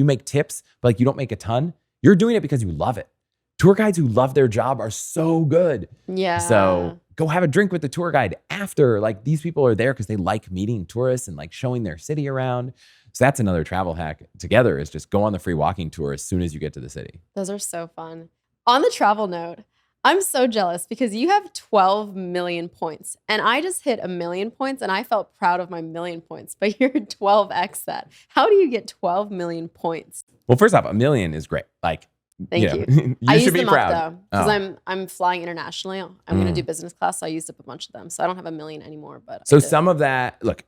make tips, but like you don't make a ton, you're doing it because you love it. Tour guides who love their job are so good. Yeah. So go have a drink with the tour guide after. Like these people are there because they like meeting tourists and like showing their city around. So that's another travel hack together, is just go on the free walking tour as soon as you get to the city. Those are so fun. On the travel note, I'm so jealous because you have 12 million points and I just hit 1 million points and I felt proud of my 1,000,000 points, but you're 12x that. How do you get 12 million points? Well, first off, 1 million is great. Like, Thank you. you I should used be them proud. up though because I'm flying internationally. I'm going to do business class, so I used up a bunch of them. So I don't have 1 million anymore. But so some of that, look,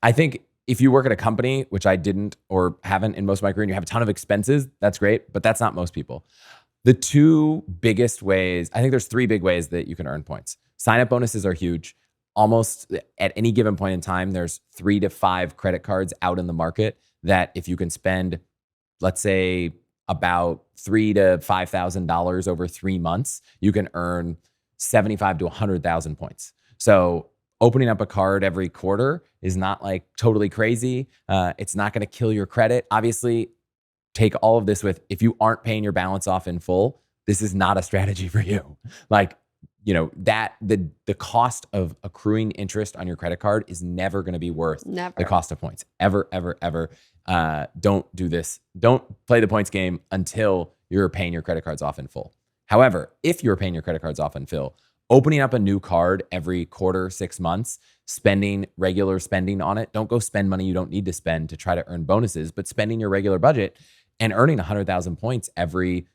I think if you work at a company, which I didn't or haven't in most of my career, and you have a ton of expenses, that's great, but that's not most people. The 2 biggest ways, I think there's 3 big ways that you can earn points. Sign-up bonuses are huge. Almost at any given point in time, there's 3 to 5 credit cards out in the market that if you can spend, let's say, about $3,000 to $5,000 over 3 months, you can earn 75 to 100,000 points. So opening up a card every quarter is not like totally crazy. It's not going to kill your credit. Obviously, take all of this with, if you aren't paying your balance off in full, this is not a strategy for you. Like, that the cost of accruing interest on your credit card is never going to be worth the cost of points. Ever, ever, ever. Don't do this. Don't play the points game until you're paying your credit cards off in full. However, if you're paying your credit cards off in full, opening up a new card every quarter, 6 months, regular spending on it. Don't go spend money you don't need to spend to try to earn bonuses, but spending your regular budget and earning 100,000 points every,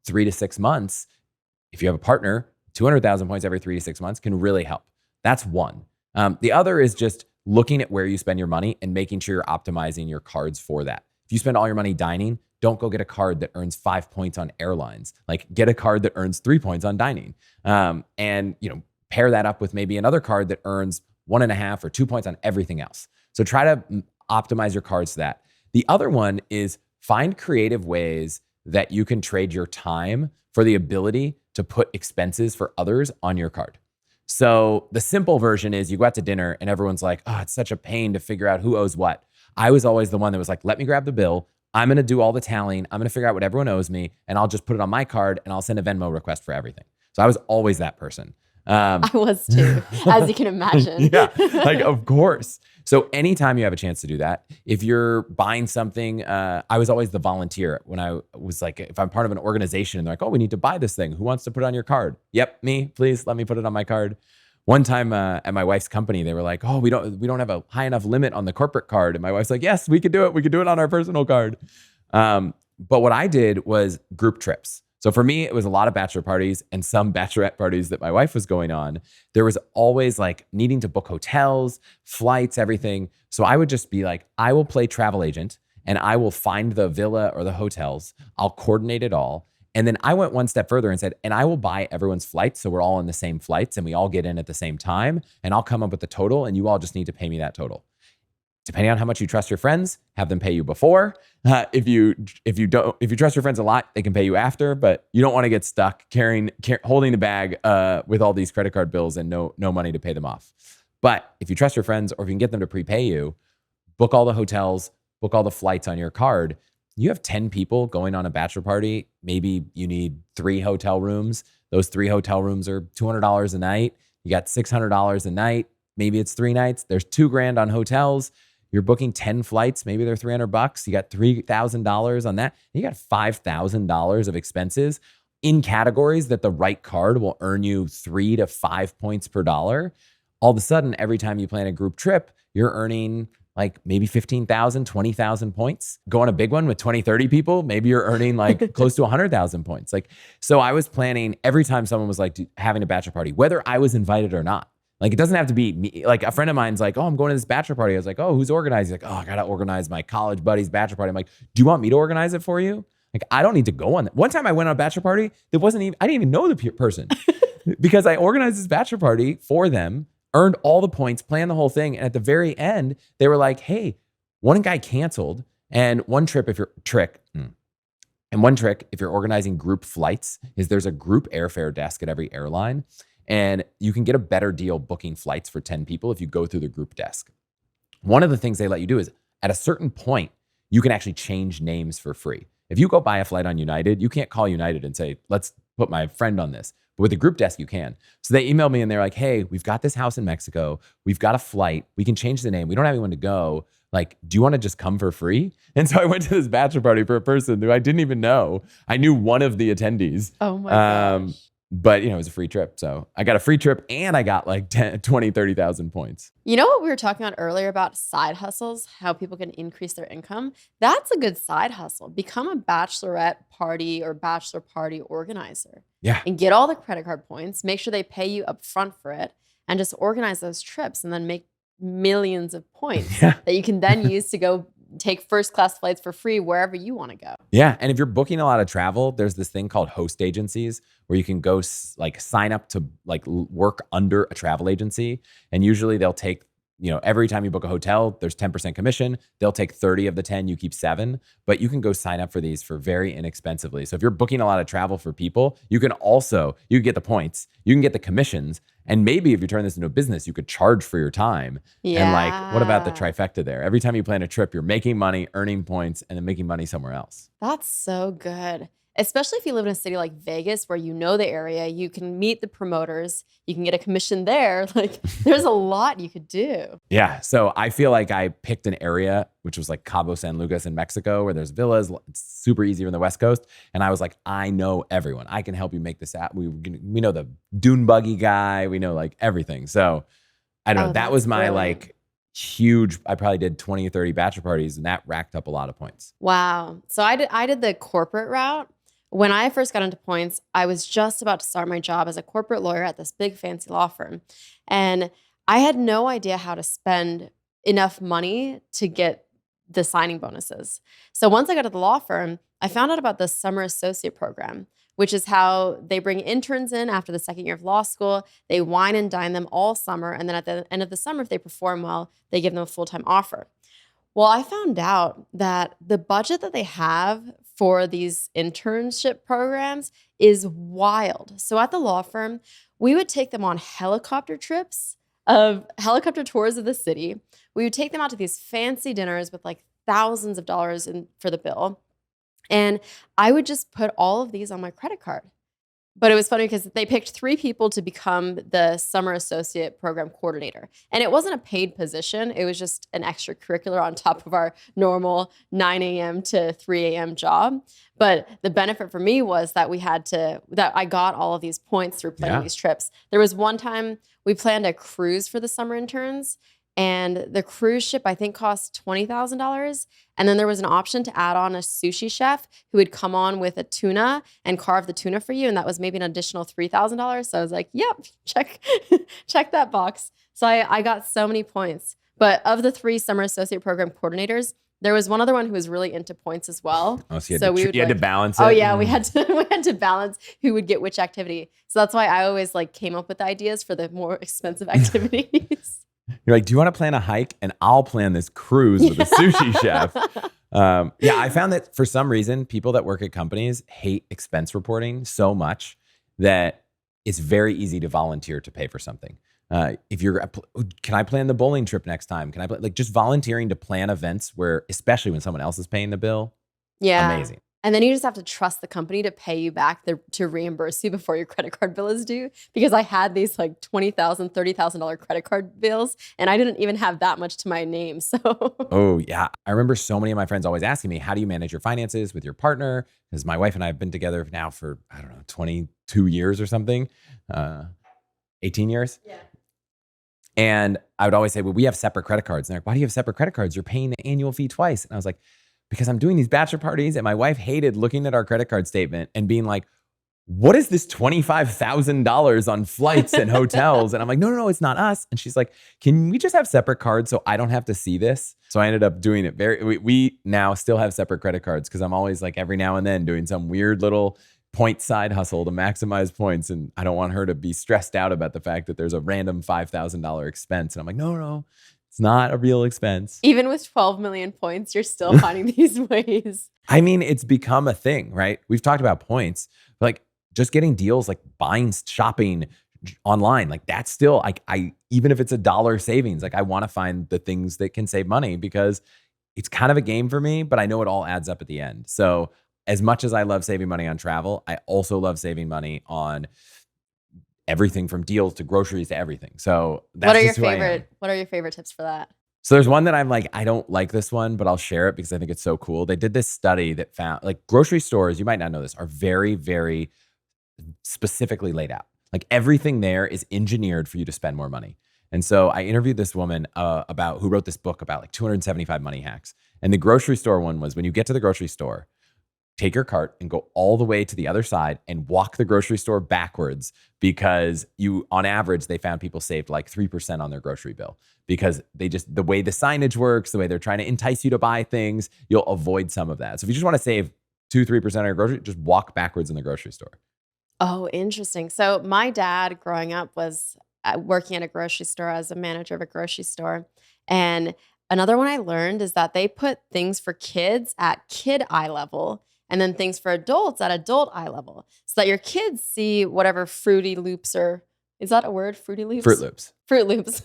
3 to 6 months, if you have a partner, 200,000 points every 3 to 6 months can really help. That's one. The other is just looking at where you spend your money and making sure you're optimizing your cards for that. If you spend all your money dining, don't go get a card that earns 5 points on airlines. Like get a card that earns 3 points on dining. And pair that up with maybe another card that earns 1.5 or 2 points on everything else. So try to optimize your cards to that. The other one is find creative ways that you can trade your time for the ability to put expenses for others on your card. So the simple version is you go out to dinner and everyone's like, oh, it's such a pain to figure out who owes what. I was always the one that was like, let me grab the bill. I'm going to do all the tallying. I'm going to figure out what everyone owes me and I'll just put it on my card and I'll send a Venmo request for everything. So I was always that person. I was too, as you can imagine. Yeah, like of course. So anytime you have a chance to do that, if you're buying something, I was always the volunteer when I was like, if I'm part of an organization and they're like, oh, we need to buy this thing. Who wants to put it on your card? Yep, me, please let me put it on my card. One time at my wife's company, they were like, oh, we don't have a high enough limit on the corporate card. And my wife's like, yes, we could do it. We could do it on our personal card. But what I did was group trips. So for me, it was a lot of bachelor parties and some bachelorette parties that my wife was going on. There was always like needing to book hotels, flights, everything. So I would just be like, I will play travel agent and I will find the villa or the hotels. I'll coordinate it all. And then I went one step further and said, and I will buy everyone's flights. So we're all on the same flights and we all get in at the same time. And I'll come up with the total and you all just need to pay me that total. Depending on how much you trust your friends, have them pay you before. If you trust your friends a lot, they can pay you after. But you don't want to get stuck holding the bag with all these credit card bills and no money to pay them off. But if you trust your friends, or if you can get them to prepay you, book all the hotels, book all the flights on your card. You have 10 people going on a bachelor party. Maybe you need 3 hotel rooms. Those 3 hotel rooms are $200 a night. You got $600 a night. Maybe it's 3 nights. There's $2,000 on hotels. You're booking 10 flights, maybe they're $300. You got $3,000 on that. You got $5,000 of expenses in categories that the right card will earn you 3 to 5 points per dollar. All of a sudden, every time you plan a group trip, you're earning like maybe 15,000, 20,000 points. Go on a big one with 20, 30 people, maybe you're earning like close to 100,000 points. So I was planning every time someone was like having a bachelor party, whether I was invited or not. Like, it doesn't have to be me. Like, a friend of mine's like, oh, I'm going to this bachelor party. I was like, oh, who's organizing? He's like, oh, I got to organize my college buddy's bachelor party. I'm like, do you want me to organize it for you? Like, I don't need to go on that. One time I went on a bachelor party that I didn't even know the person because I organized this bachelor party for them, earned all the points, planned the whole thing. And at the very end, they were like, hey, one guy canceled. And one trick, if you're organizing group flights, is there's a group airfare desk at every airline. And you can get a better deal booking flights for 10 people if you go through the group desk. One of the things they let you do is at a certain point, you can actually change names for free. If you go buy a flight on United, you can't call United and say, let's put my friend on this. But with the group desk, you can. So they emailed me and they're like, hey, we've got this house in Mexico. We've got a flight. We can change the name. We don't have anyone to go. Like, do you want to just come for free? And so I went to this bachelor party for a person who I didn't even know. I knew one of the attendees. Oh my gosh. But, it was a free trip. So I got a free trip and I got like 10, 20, 30,000 points. You know what we were talking about earlier about side hustles, how people can increase their income? That's a good side hustle. Become a bachelorette party or bachelor party organizer. Yeah. And get all the credit card points. Make sure they pay you up front for it and just organize those trips and then make millions of points that you can then use to go take first class flights for free wherever you want to go. Yeah. And if you're booking a lot of travel, there's this thing called host agencies where you can go sign up to work under a travel agency. And usually they'll take, every time you book a hotel, there's 10% commission. They'll take 30 of the 10, you keep 7, but you can go sign up for these for very inexpensively. So if you're booking a lot of travel for people, you can get the points, you can get the commissions. And maybe if you turn this into a business, you could charge for your time. Yeah. And what about the trifecta there? Every time you plan a trip, you're making money, earning points, and then making money somewhere else. That's so good. Especially if you live in a city like Vegas where you know the area, you can meet the promoters, you can get a commission there. Like, there's a lot you could do. Yeah. So I feel like I picked an area, which was like Cabo San Lucas in Mexico, where there's villas. It's super easy on the West Coast. And I was like, I know everyone. I can help you make this app. We know the dune buggy guy. We know like everything. So I don't know. That was my huge, I probably did 20 or 30 bachelor parties and that racked up a lot of points. Wow. So I did the corporate route when I first got into points, I was just about to start my job as a corporate lawyer at this big fancy law firm. And I had no idea how to spend enough money to get the signing bonuses. So once I got to the law firm, I found out about the summer associate program, which is how they bring interns in after the second year of law school. They wine and dine them all summer. And then at the end of the summer, if they perform well, they give them a full-time offer. Well, I found out that the budget that they have for these internship programs is wild. So at the law firm, we would take them on helicopter tours of the city. We would take them out to these fancy dinners with like thousands of dollars for the bill. And I would just put all of these on my credit card. But it was funny because they picked 3 people to become the summer associate program coordinator. And it wasn't a paid position. It was just an extracurricular on top of our normal 9 a.m. to 3 a.m. job. But the benefit for me was that I got all of these points through planning these trips. There was one time we planned a cruise for the summer interns. And the cruise ship, I think, cost $20,000. And then there was an option to add on a sushi chef who would come on with a tuna and carve the tuna for you. And that was maybe an additional $3,000. So I was like, yep, check that box. So I got so many points. But of the 3 summer associate program coordinators, there was one other one who was really into points as well. Oh, so you had to balance it? Oh yeah, we had to balance who would get which activity. So that's why I always came up with ideas for the more expensive activities. You're like, do you want to plan a hike? And I'll plan this cruise with a sushi chef. I found that for some reason, people that work at companies hate expense reporting so much that it's very easy to volunteer to pay for something. Can I plan the bowling trip next time? Can I just volunteering to plan events where, especially when someone else is paying the bill? Yeah. Amazing. And then you just have to trust the company to pay you back to reimburse you before your credit card bill is due. Because I had these $20,000, $30,000 credit card bills, and I didn't even have that much to my name. So. Oh yeah, I remember so many of my friends always asking me, "How do you manage your finances with your partner?" Because my wife and I have been together now for 22 years or something, 18 years. Yeah. And I would always say, "Well, we have separate credit cards." And they're like, "Why do you have separate credit cards? You're paying the annual fee twice." And I was like, because I'm doing these bachelor parties, and my wife hated looking at our credit card statement and being like, what is this $25,000 on flights and hotels? And I'm like, no, it's not us. And she's like, can we just have separate cards so I don't have to see this? So I ended up doing it we now still have separate credit cards because I'm always every now and then doing some weird little point side hustle to maximize points. And I don't want her to be stressed out about the fact that there's a random $5,000 expense. And I'm like, no. It's not a real expense. Even with 12 million points, you're still finding these ways. I mean, it's become a thing, right? We've talked about points, just getting deals, buying, shopping online, that's still, I even if it's $1 savings, I want to find the things that can save money because it's kind of a game for me, but I know it all adds up at the end. So as much as I love saving money on travel, I also love saving money on everything from deals to groceries to everything. So that's what are your favorite tips for that? So there's one that I'm I don't like this one, but I'll share it because I think it's so cool. They did this study that found grocery stores, you might not know this, are very, very specifically laid out. Everything there is engineered for you to spend more money. And so I interviewed this woman who wrote this book about 275 money hacks. And the grocery store one was when you get to the grocery store, take your cart and go all the way to the other side and walk the grocery store backwards because on average, they found people saved 3% on their grocery bill because the way the signage works, the way they're trying to entice you to buy things, you'll avoid some of that. So if you just want to save 2-3% on your grocery, just walk backwards in the grocery store. Oh, interesting. So my dad growing up was working at a grocery store as a manager of a grocery store. And another one I learned is that they put things for kids at kid eye level and then things for adults at adult eye level so that your kids see whatever Fruity Loops is that a word? Fruity Loops? Fruit Loops. Fruit Loops.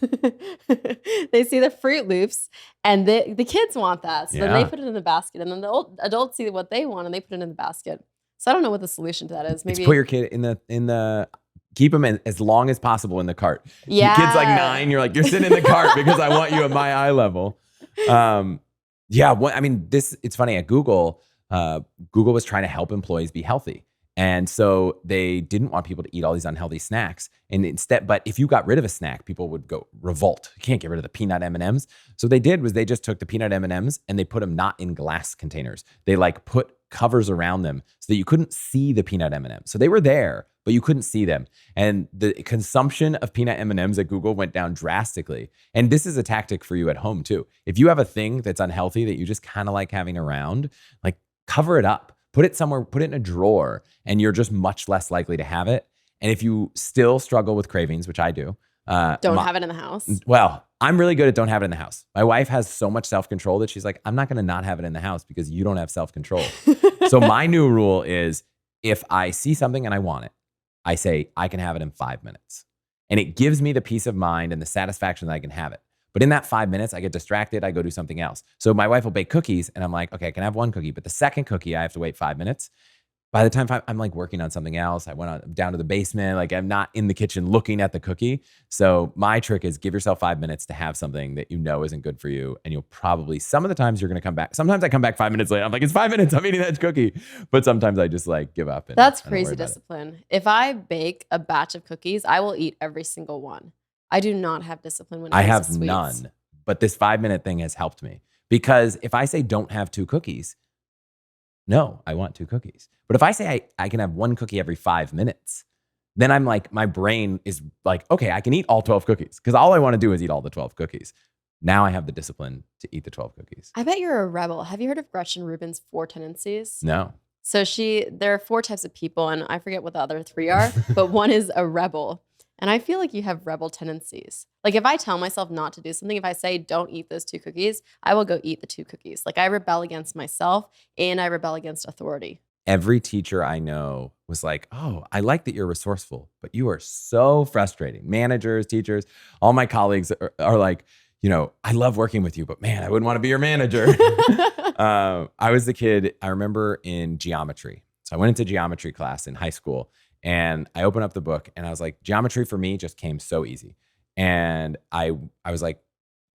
They see the Fruit Loops and the kids want that. So then they put it in the basket and then the adults see what they want and they put it in the basket. So I don't know what the solution to that is. Maybe put your kid in the keep them as long as possible in the cart. Yeah. Your kid's 9, you're sitting in the cart because I want you at my eye level. It's funny at Google, Google was trying to help employees be healthy. And so they didn't want people to eat all these unhealthy snacks. And but if you got rid of a snack, people would go revolt. You can't get rid of the peanut M&Ms. So they did was they just took the peanut M&Ms and they put them not in glass containers. They put covers around them so that you couldn't see the peanut M&Ms. So they were there, but you couldn't see them. And the consumption of peanut M&Ms at Google went down drastically. And this is a tactic for you at home too. If you have a thing that's unhealthy that you just kind of like having around, like cover it up, put it somewhere, put it in a drawer, and you're just much less likely to have it. And if you still struggle with cravings, which I do, don't have it in the house. Well, I'm really good at don't have it in the house. My wife has so much self-control that she's like, I'm not going to not have it in the house because you don't have self-control. So my new rule is if I see something and I want it, I say I can have it in 5 minutes. And it gives me the peace of mind and the satisfaction that I can have it. But in that 5 minutes, I get distracted. I go do something else. So my wife will bake cookies and I'm like, okay, I can have one cookie, but the second cookie, I have to wait 5 minutes. By the time I'm like working on something else, I went down to the basement. Like I'm not in the kitchen looking at the cookie. So my trick is give yourself 5 minutes to have something that you know isn't good for you. And you'll probably, some of the times you're going to come back. Sometimes I come back 5 minutes later. I'm like, it's 5 minutes. I'm eating that cookie. But sometimes I just like give up. That's crazy discipline. If I bake a batch of cookies, I will eat every single one. I do not have discipline when it comes to sweets. I have none. But this 5 minute thing has helped me because if I say don't have 2 cookies, no, I want 2 cookies. But if I say I can have 1 cookie every 5 minutes, then I'm like, my brain is like, okay, I can eat all 12 cookies because all I want to do is eat all the 12 cookies. Now I have the discipline to eat the 12 cookies. I bet you're a rebel. Have you heard of Gretchen Rubin's 4 tendencies? No. So there are 4 types of people, and I forget what the other 3 are, but one is a rebel. And I feel like you have rebel tendencies. Like if I tell myself not to do something, if I say don't eat those 2 cookies, I will go eat the 2 cookies. Like I rebel against myself and I rebel against authority. Every teacher I know was like, oh, I like that you're resourceful, but you are so frustrating. Managers, teachers, all my colleagues are like, you know, I love working with you, but man, I wouldn't want to be your manager. I was the kid, I remember in geometry. So I went into geometry class in high school and I opened up the book and I was like, geometry for me just came so easy. And I was like,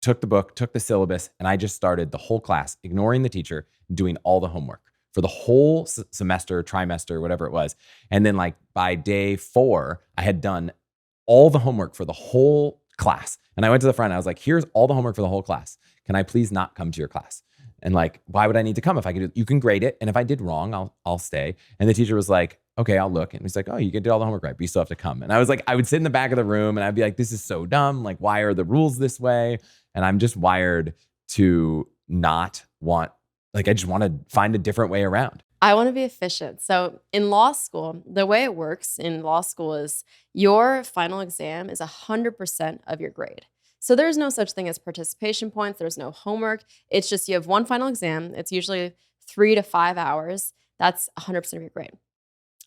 took the book, took the syllabus, and I just started the whole class, ignoring the teacher, doing all the homework for the whole semester, trimester, whatever it was. And then like by day 4, I had done all the homework for the whole class. And I went to the front and I was like, here's all the homework for the whole class. Can I please not come to your class? And like, why would I need to come if I could? You can grade it. And if I did wrong, I'll stay. And the teacher was like, okay, I'll look. And he's like, oh, you did all the homework right, but you still have to come. And I was like, I would sit in the back of the room and I'd be like, this is so dumb. Like, why are the rules this way? And I'm just wired to not want, like, I just want to find a different way around. I want to be efficient. So in law school, the way it works in law school is your final exam is 100% of your grade. So there's no such thing as participation points. There's no homework. It's just you have one final exam. It's usually 3 to 5 hours. That's 100% of your grade.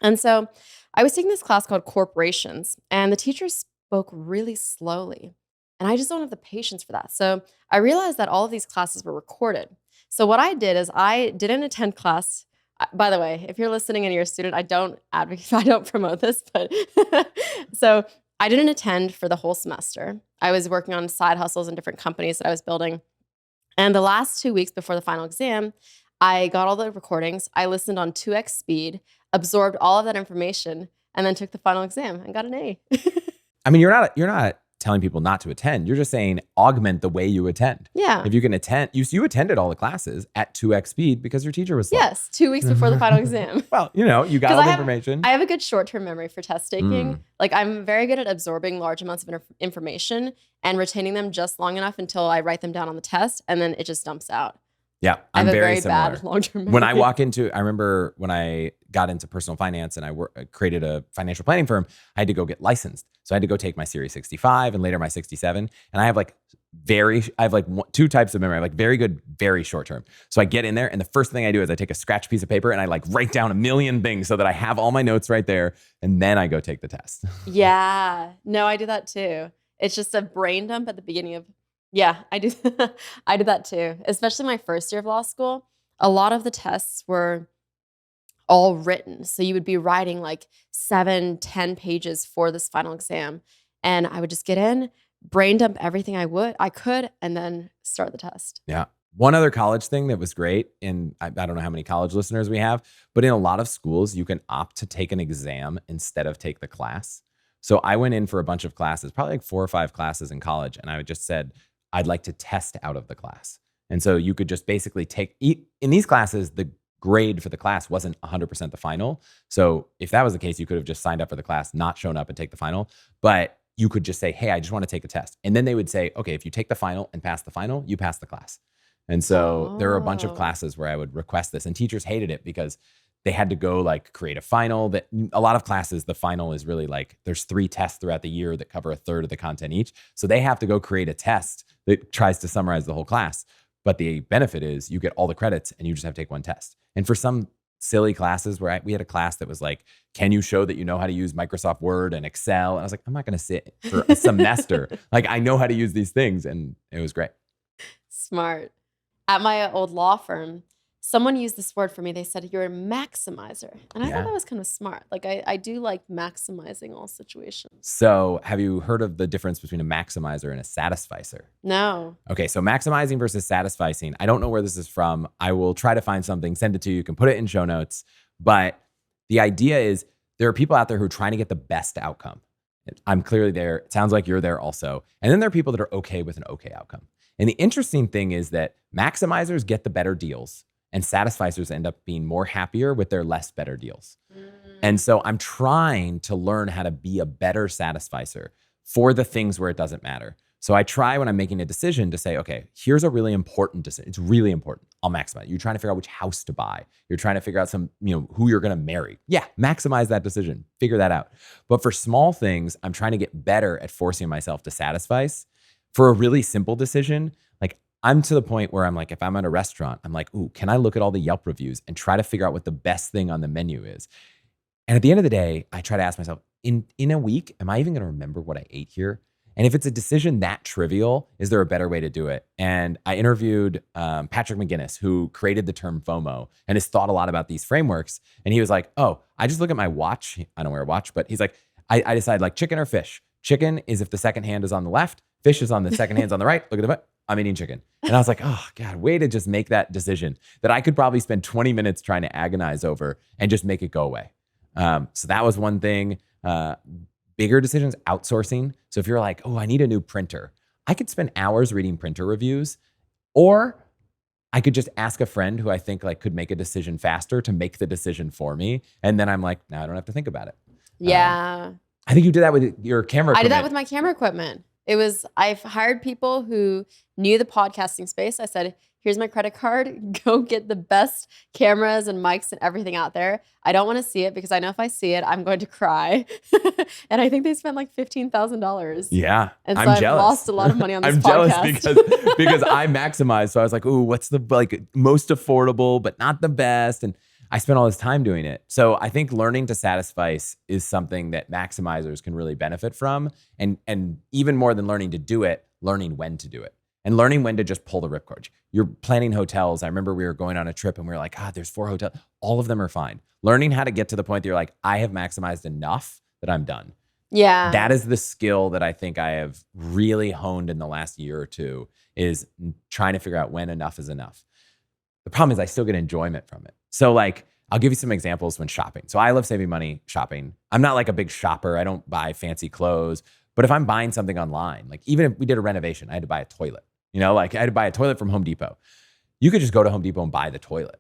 And so I was taking this class called Corporations, and the teacher spoke really slowly. And I just don't have the patience for that. So I realized that all of these classes were recorded. So what I did is I didn't attend class. By the way, if you're listening and you're a student, I don't advocate, I don't promote this, but so I didn't attend for the whole semester. I was working on side hustles in different companies that I was building. And the last 2 weeks before the final exam, I got all the recordings. I listened on 2x speed, absorbed all of that information, and then took the final exam and got an A. I mean, you're not telling people not to attend. You're just saying augment the way you attend. Yeah. If you can attend, you attended all the classes at 2x speed because your teacher was slow. Yes, 2 weeks before the final exam. Well, you know, you got all the information. I have a good short-term memory for test taking. Like I'm very good at absorbing large amounts of information and retaining them just long enough until I write them down on the test, and then it just dumps out. Yeah, I'm very similar. Bad long-term memory. When I remember when I got into personal finance and I created a financial planning firm, I had to go get licensed. So I had to go take my Series 65 and later my 67. And I have 2 types of memory. I have like very good, very short term. So I get in there and the first thing I do is I take a scratch piece of paper and I like write down a million things so that I have all my notes right there. And then I go take the test. Yeah, no, I do that too. It's just a brain dump at the beginning of, yeah, I do. I did that too, especially my first year of law school. A lot of the tests were all written. So you would be writing like 7-10 pages for this final exam. And I would just get in, brain dump everything I could, and then start the test. Yeah. One other college thing that was great, and I don't know how many college listeners we have, but in a lot of schools, you can opt to take an exam instead of take the class. So I went in for a bunch of classes, probably like 4 or 5 classes in college. And I just said, I'd like to test out of the class. And so you could just basically in these classes, the grade for the class wasn't 100% the final. So if that was the case, you could have just signed up for the class, not shown up and take the final. But you could just say, hey, I just want to take a test. And then they would say, okay, if you take the final and pass the final, you pass the class. And so there were a bunch of classes where I would request this, and teachers hated it because they had to go like create a final. That a lot of classes, the final is really like there's 3 tests throughout the year that cover a third of the content each. So they have to go create a test that tries to summarize the whole class. But the benefit is you get all the credits and you just have to take one test. And for some silly classes where we had a class that was like, can you show that you know how to use Microsoft Word and Excel? And I was like, I'm not going to sit for a semester. Like, I know how to use these things. And it was great. Smart. At my old law firm, someone used this word for me. They said, you're a maximizer. And I thought that was kind of smart. Like, I do like maximizing all situations. So have you heard of the difference between a maximizer and a satisficer? No. Okay, so maximizing versus satisficing. I don't know where this is from. I will try to find something, send it to you. You can put it in show notes. But the idea is there are people out there who are trying to get the best outcome. I'm clearly there. It sounds like you're there also. And then there are people that are okay with an okay outcome. And the interesting thing is that maximizers get the better deals and satisficers end up being more happier with their less better deals. And so I'm trying to learn how to be a better satisficer for the things where it doesn't matter. So I try when I'm making a decision to say, okay, here's a really important decision. It's really important. I'll maximize it. You're trying to figure out which house to buy. You're trying to figure out who you're going to marry. Yeah, maximize that decision. Figure that out. But for small things, I'm trying to get better at forcing myself to satisfy. For a really simple decision, like I'm to the point where I'm like, if I'm at a restaurant, I'm like, ooh, can I look at all the Yelp reviews and try to figure out what the best thing on the menu is? And at the end of the day, I try to ask myself, in a week, am I even going to remember what I ate here? And if it's a decision that trivial, is there a better way to do it? And I interviewed Patrick McGinnis, who created the term FOMO and has thought a lot about these frameworks. And he was like, oh, I just look at my watch. I don't wear a watch, but he's like, I decide like chicken or fish. Chicken is if the second hand is on the left, fish is on the second hand's on the right. Look at the butt. I'm eating chicken. And I was like, oh God, way to just make that decision that I could probably spend 20 minutes trying to agonize over and just make it go away. So that was one thing. Bigger decisions, outsourcing. So if you're like, oh, I need a new printer, I could spend hours reading printer reviews, or I could just ask a friend who I think like could make a decision faster to make the decision for me. And then I'm like, now I don't have to think about it. Yeah. I think you did that with your camera equipment. I did that with my camera equipment. I've hired people who knew the podcasting space. I said, here's my credit card. Go get the best cameras and mics and everything out there. I don't want to see it because I know if I see it, I'm going to cry. And I think they spent like $15,000. Yeah. And so I'm I've jealous. lost a lot of money on this I'm podcast. jealous because I maximized. So I was like, ooh, what's the like most affordable, but not the best? And I spent all this time doing it. So I think learning to satisfy is something that maximizers can really benefit from. And even more than learning to do it, learning when to do it. And learning when to just pull the ripcord. You're planning hotels. I remember we were going on a trip and we were like, there's 4 hotels. All of them are fine. Learning how to get to the point that you're like, I have maximized enough that I'm done. Yeah. That is the skill that I think I have really honed in the last year or two, is trying to figure out when enough is enough. The problem is I still get enjoyment from it. So like, I'll give you some examples when shopping. So I love saving money shopping. I'm not like a big shopper. I don't buy fancy clothes. But if I'm buying something online, like even if we did a renovation, I had to buy a toilet. Like I had to buy a toilet from Home Depot. You could just go to Home Depot and buy the toilet.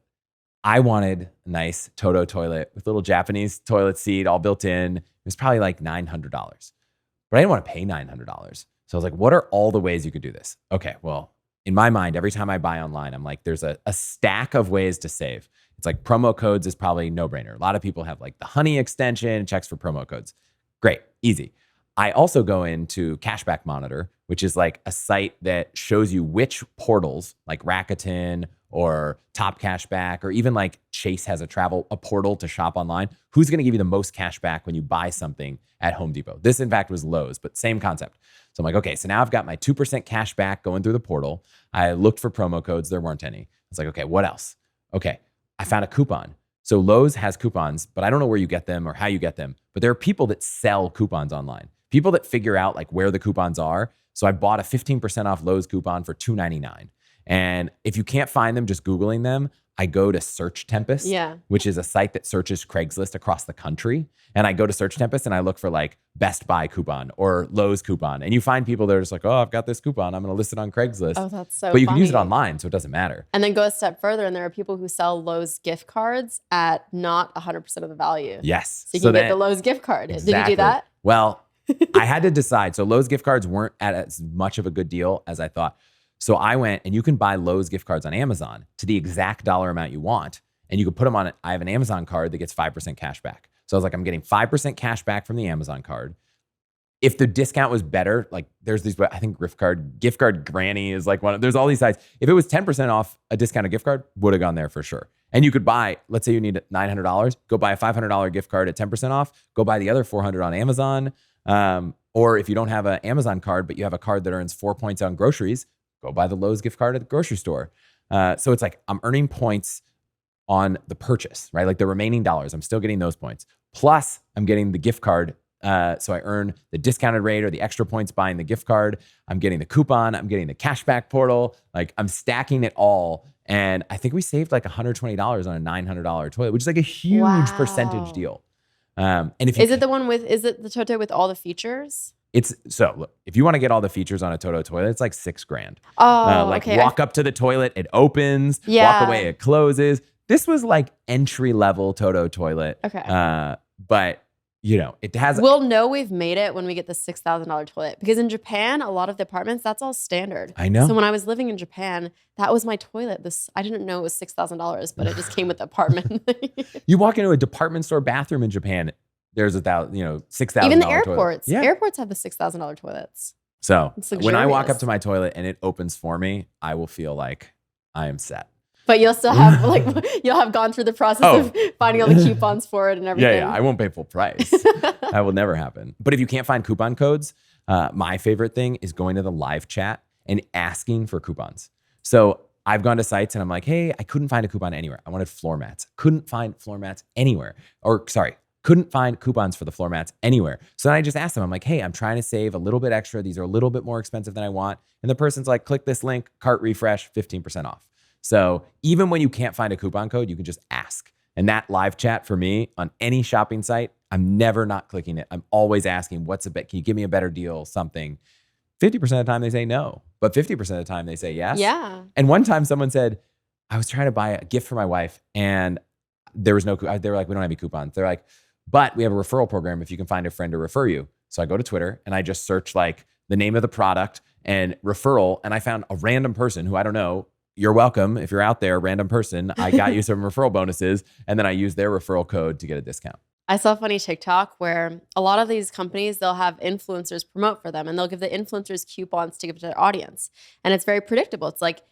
I wanted a nice Toto toilet with little Japanese toilet seat all built in. It was probably like $900. But I didn't want to pay $900. So I was like, what are all the ways you could do this? Okay, well, in my mind, every time I buy online, I'm like, there's a stack of ways to save. It's like promo codes is probably no brainer. A lot of people have like the Honey extension, checks for promo codes. Great, easy. I also go into Cashback Monitor, which is like a site that shows you which portals, like Rakuten or Top Cashback, or even like Chase has a portal to shop online. Who's going to give you the most cash back when you buy something at Home Depot? This, in fact, was Lowe's, but same concept. So I'm like, okay, so now I've got my 2% cash back going through the portal. I looked for promo codes. There weren't any. It's like, okay, what else? Okay, I found a coupon. So Lowe's has coupons, but I don't know where you get them or how you get them. But there are people that sell coupons online. People that figure out like where the coupons are. So I bought a 15% off Lowe's coupon for $2.99. And if you can't find them, just Googling them, I go to Search Tempest, Yeah. which is a site that searches Craigslist across the country. And I go to Search Tempest and I look for like Best Buy coupon or Lowe's coupon. And you find people that are just like, oh, I've got this coupon. I'm going to list it on Craigslist. Oh, that's so But you can use it funny. online, so it doesn't matter. And then go a step further, and there are people who sell Lowe's gift cards at not 100% of the value. Yes. So you can get the Lowe's gift card. Exactly. Did you do that? Well, I had to decide. So Lowe's gift cards weren't at as much of a good deal as I thought. So I went, and you can buy Lowe's gift cards on Amazon to the exact dollar amount you want. And you can put them on it. I have an Amazon card that gets 5% cash back. So I was like, I'm getting 5% cash back from the Amazon card. If the discount was better, like there's these, I think gift card granny is like there's all these sites. If it was 10% off a discounted gift card, would have gone there for sure. And you could buy, let's say you need $900, go buy a $500 gift card at 10% off, go buy the other $400 on Amazon. Or if you don't have an Amazon card, but you have a card that earns 4 points on groceries, go buy the Lowe's gift card at the grocery store. So it's like I'm earning points on the purchase, right? Like the remaining dollars, I'm still getting those points. Plus, I'm getting the gift card. So I earn the discounted rate or the extra points buying the gift card. I'm getting the coupon. I'm getting the cashback portal. Like I'm stacking it all. And I think we saved like $120 on a $900 toilet, which is like a huge percentage deal. And if you, is it the Toto with all the features? So look, if you want to get all the features on a Toto toilet, it's like $6,000. Oh, like okay. Walk up to the toilet, it opens. Walk away, it closes. This was like entry level Toto toilet. Okay. But you know, it has. We'll know we've made it when we get the $6,000 toilet, because in Japan, a lot of the apartments, that's all standard. I know. So when I was living in Japan, that was my toilet. I didn't know it was $6,000, but it just came with the apartment. You walk into a department store bathroom in Japan, there's $6,000. Even the airports. Yeah. Airports have the $6,000 toilets. So when I walk up to my toilet and it opens for me, I will feel like I am set. But you'll still have you'll have gone through the process of finding all the coupons for it and everything. Yeah, I won't pay full price. That will never happen. But if you can't find coupon codes, my favorite thing is going to the live chat and asking for coupons. So I've gone to sites and I'm like, hey, I couldn't find a coupon anywhere. I wanted floor mats. Couldn't find floor mats anywhere. Couldn't find coupons for the floor mats anywhere. So then I just asked them, I'm like, hey, I'm trying to save a little bit extra. These are a little bit more expensive than I want. And the person's like, click this link, cart refresh, 15% off. So even when you can't find a coupon code, you can just ask. And that live chat for me on any shopping site, I'm never not clicking it. I'm always asking, what's a bet? Can you give me a better deal? Something. 50% of the time they say no, but 50% of the time they say yes. Yeah. And one time someone said, I was trying to buy a gift for my wife and there was no, they were like, we don't have any coupons. They're like, but we have a referral program if you can find a friend to refer you. So I go to Twitter and I just search like the name of the product and referral. And I found a random person who I don't know. You're welcome. If you're out there, random person, I got you some referral bonuses. And then I use their referral code to get a discount. I saw a funny TikTok where a lot of these companies, they'll have influencers promote for them and they'll give the influencers coupons to give to their audience. And it's very predictable. It's like,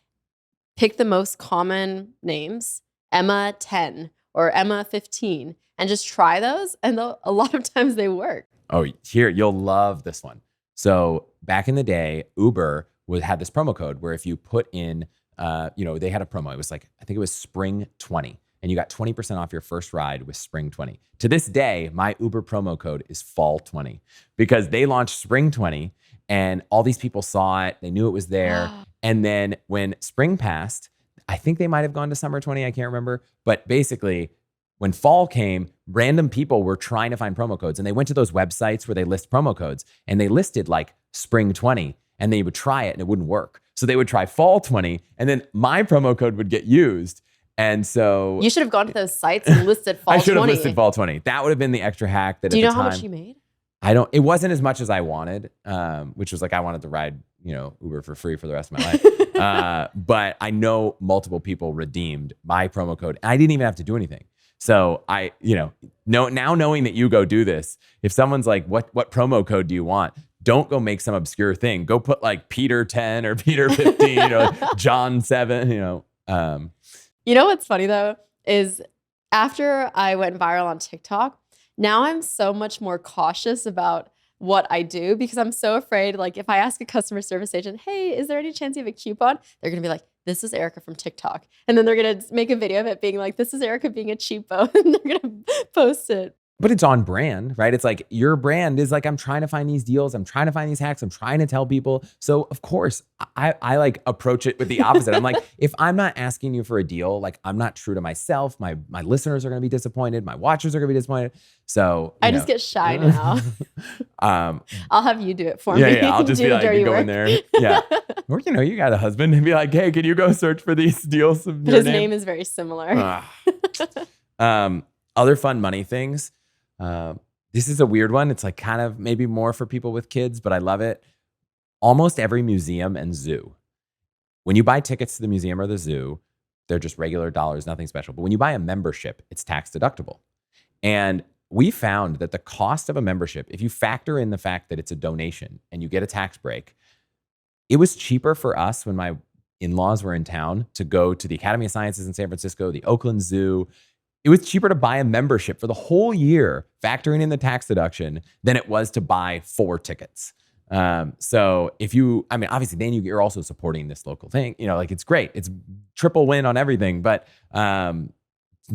pick the most common names, Emma 10 or Emma 15, and just try those. And a lot of times they work. Oh, here, you'll love this one. So back in the day, Uber had this promo code where if you put in, they had a promo. It was like, I think it was Spring 20. And you got 20% off your first ride with Spring 20. To this day, my Uber promo code is Fall 20 because they launched Spring 20 and all these people saw it. They knew it was there. And then when spring passed, I think they might have gone to Summer 20. I can't remember. But basically, when fall came, random people were trying to find promo codes. And they went to those websites where they list promo codes. And they listed like Spring 20. And they would try it and it wouldn't work. So they would try Fall 20. And then my promo code would get used. And so you should have gone to those sites and listed Fall 20. I should have listed Fall 20. That would have been the extra hack. That Do you know at the time, how much you made? It wasn't as much as I wanted, which was like I wanted to ride, Uber for free for the rest of my life. But I know multiple people redeemed my promo code. And I didn't even have to do anything. So now knowing that you go do this, if someone's like, what promo code do you want? Don't go make some obscure thing. Go put like Peter 10 or Peter 15 or John 7, You know what's funny though, is after I went viral on TikTok, now I'm so much more cautious about what I do because I'm so afraid, like if I ask a customer service agent, hey, is there any chance you have a coupon? They're going to be like, this is Erica from TikTok. And then they're going to make a video of it being like, this is Erica being a cheapo. And they're going to post it. but it's on brand, right? It's like your brand is like, I'm trying to find these deals. I'm trying to find these hacks. I'm trying to tell people. So of course I like approach it with the opposite. I'm like, if I'm not asking you for a deal, like I'm not true to myself, my listeners are going to be disappointed. My watchers are going to be disappointed. So, I just get shy now. I'll have you do it for me. Yeah. I'll just be like, you go in there. Yeah. Or, you got a husband and be like, hey, can you go search for these deals? But his name is very similar. Other fun money things. This is a weird one. It's like kind of maybe more for people with kids, but I love it. Almost every museum and zoo, when you buy tickets to the museum or the zoo, they're just regular dollars, nothing special. But when you buy a membership, it's tax deductible. And we found that the cost of a membership, if you factor in the fact that it's a donation and you get a tax break, it was cheaper for us when my in-laws were in town to go to the Academy of Sciences in San Francisco, the Oakland Zoo. It was cheaper to buy a membership for the whole year, factoring in the tax deduction, than it was to buy 4 tickets. So obviously then you're also supporting this local thing, like it's great. It's triple win on everything, but,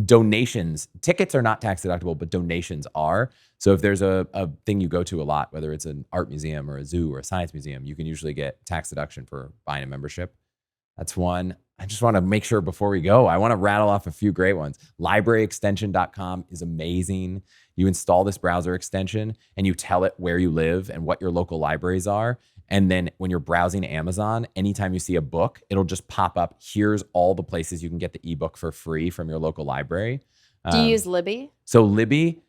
donations, tickets are not tax deductible, but donations are. So if there's a thing you go to a lot, whether it's an art museum or a zoo or a science museum, you can usually get tax deduction for buying a membership. That's one. I just want to make sure before we go, I want to rattle off a few great ones. Libraryextension.com is amazing. You install this browser extension and you tell it where you live and what your local libraries are. And then when you're browsing Amazon, anytime you see a book, it'll just pop up. Here's all the places you can get the ebook for free from your local library. Do you use Libby? So Libby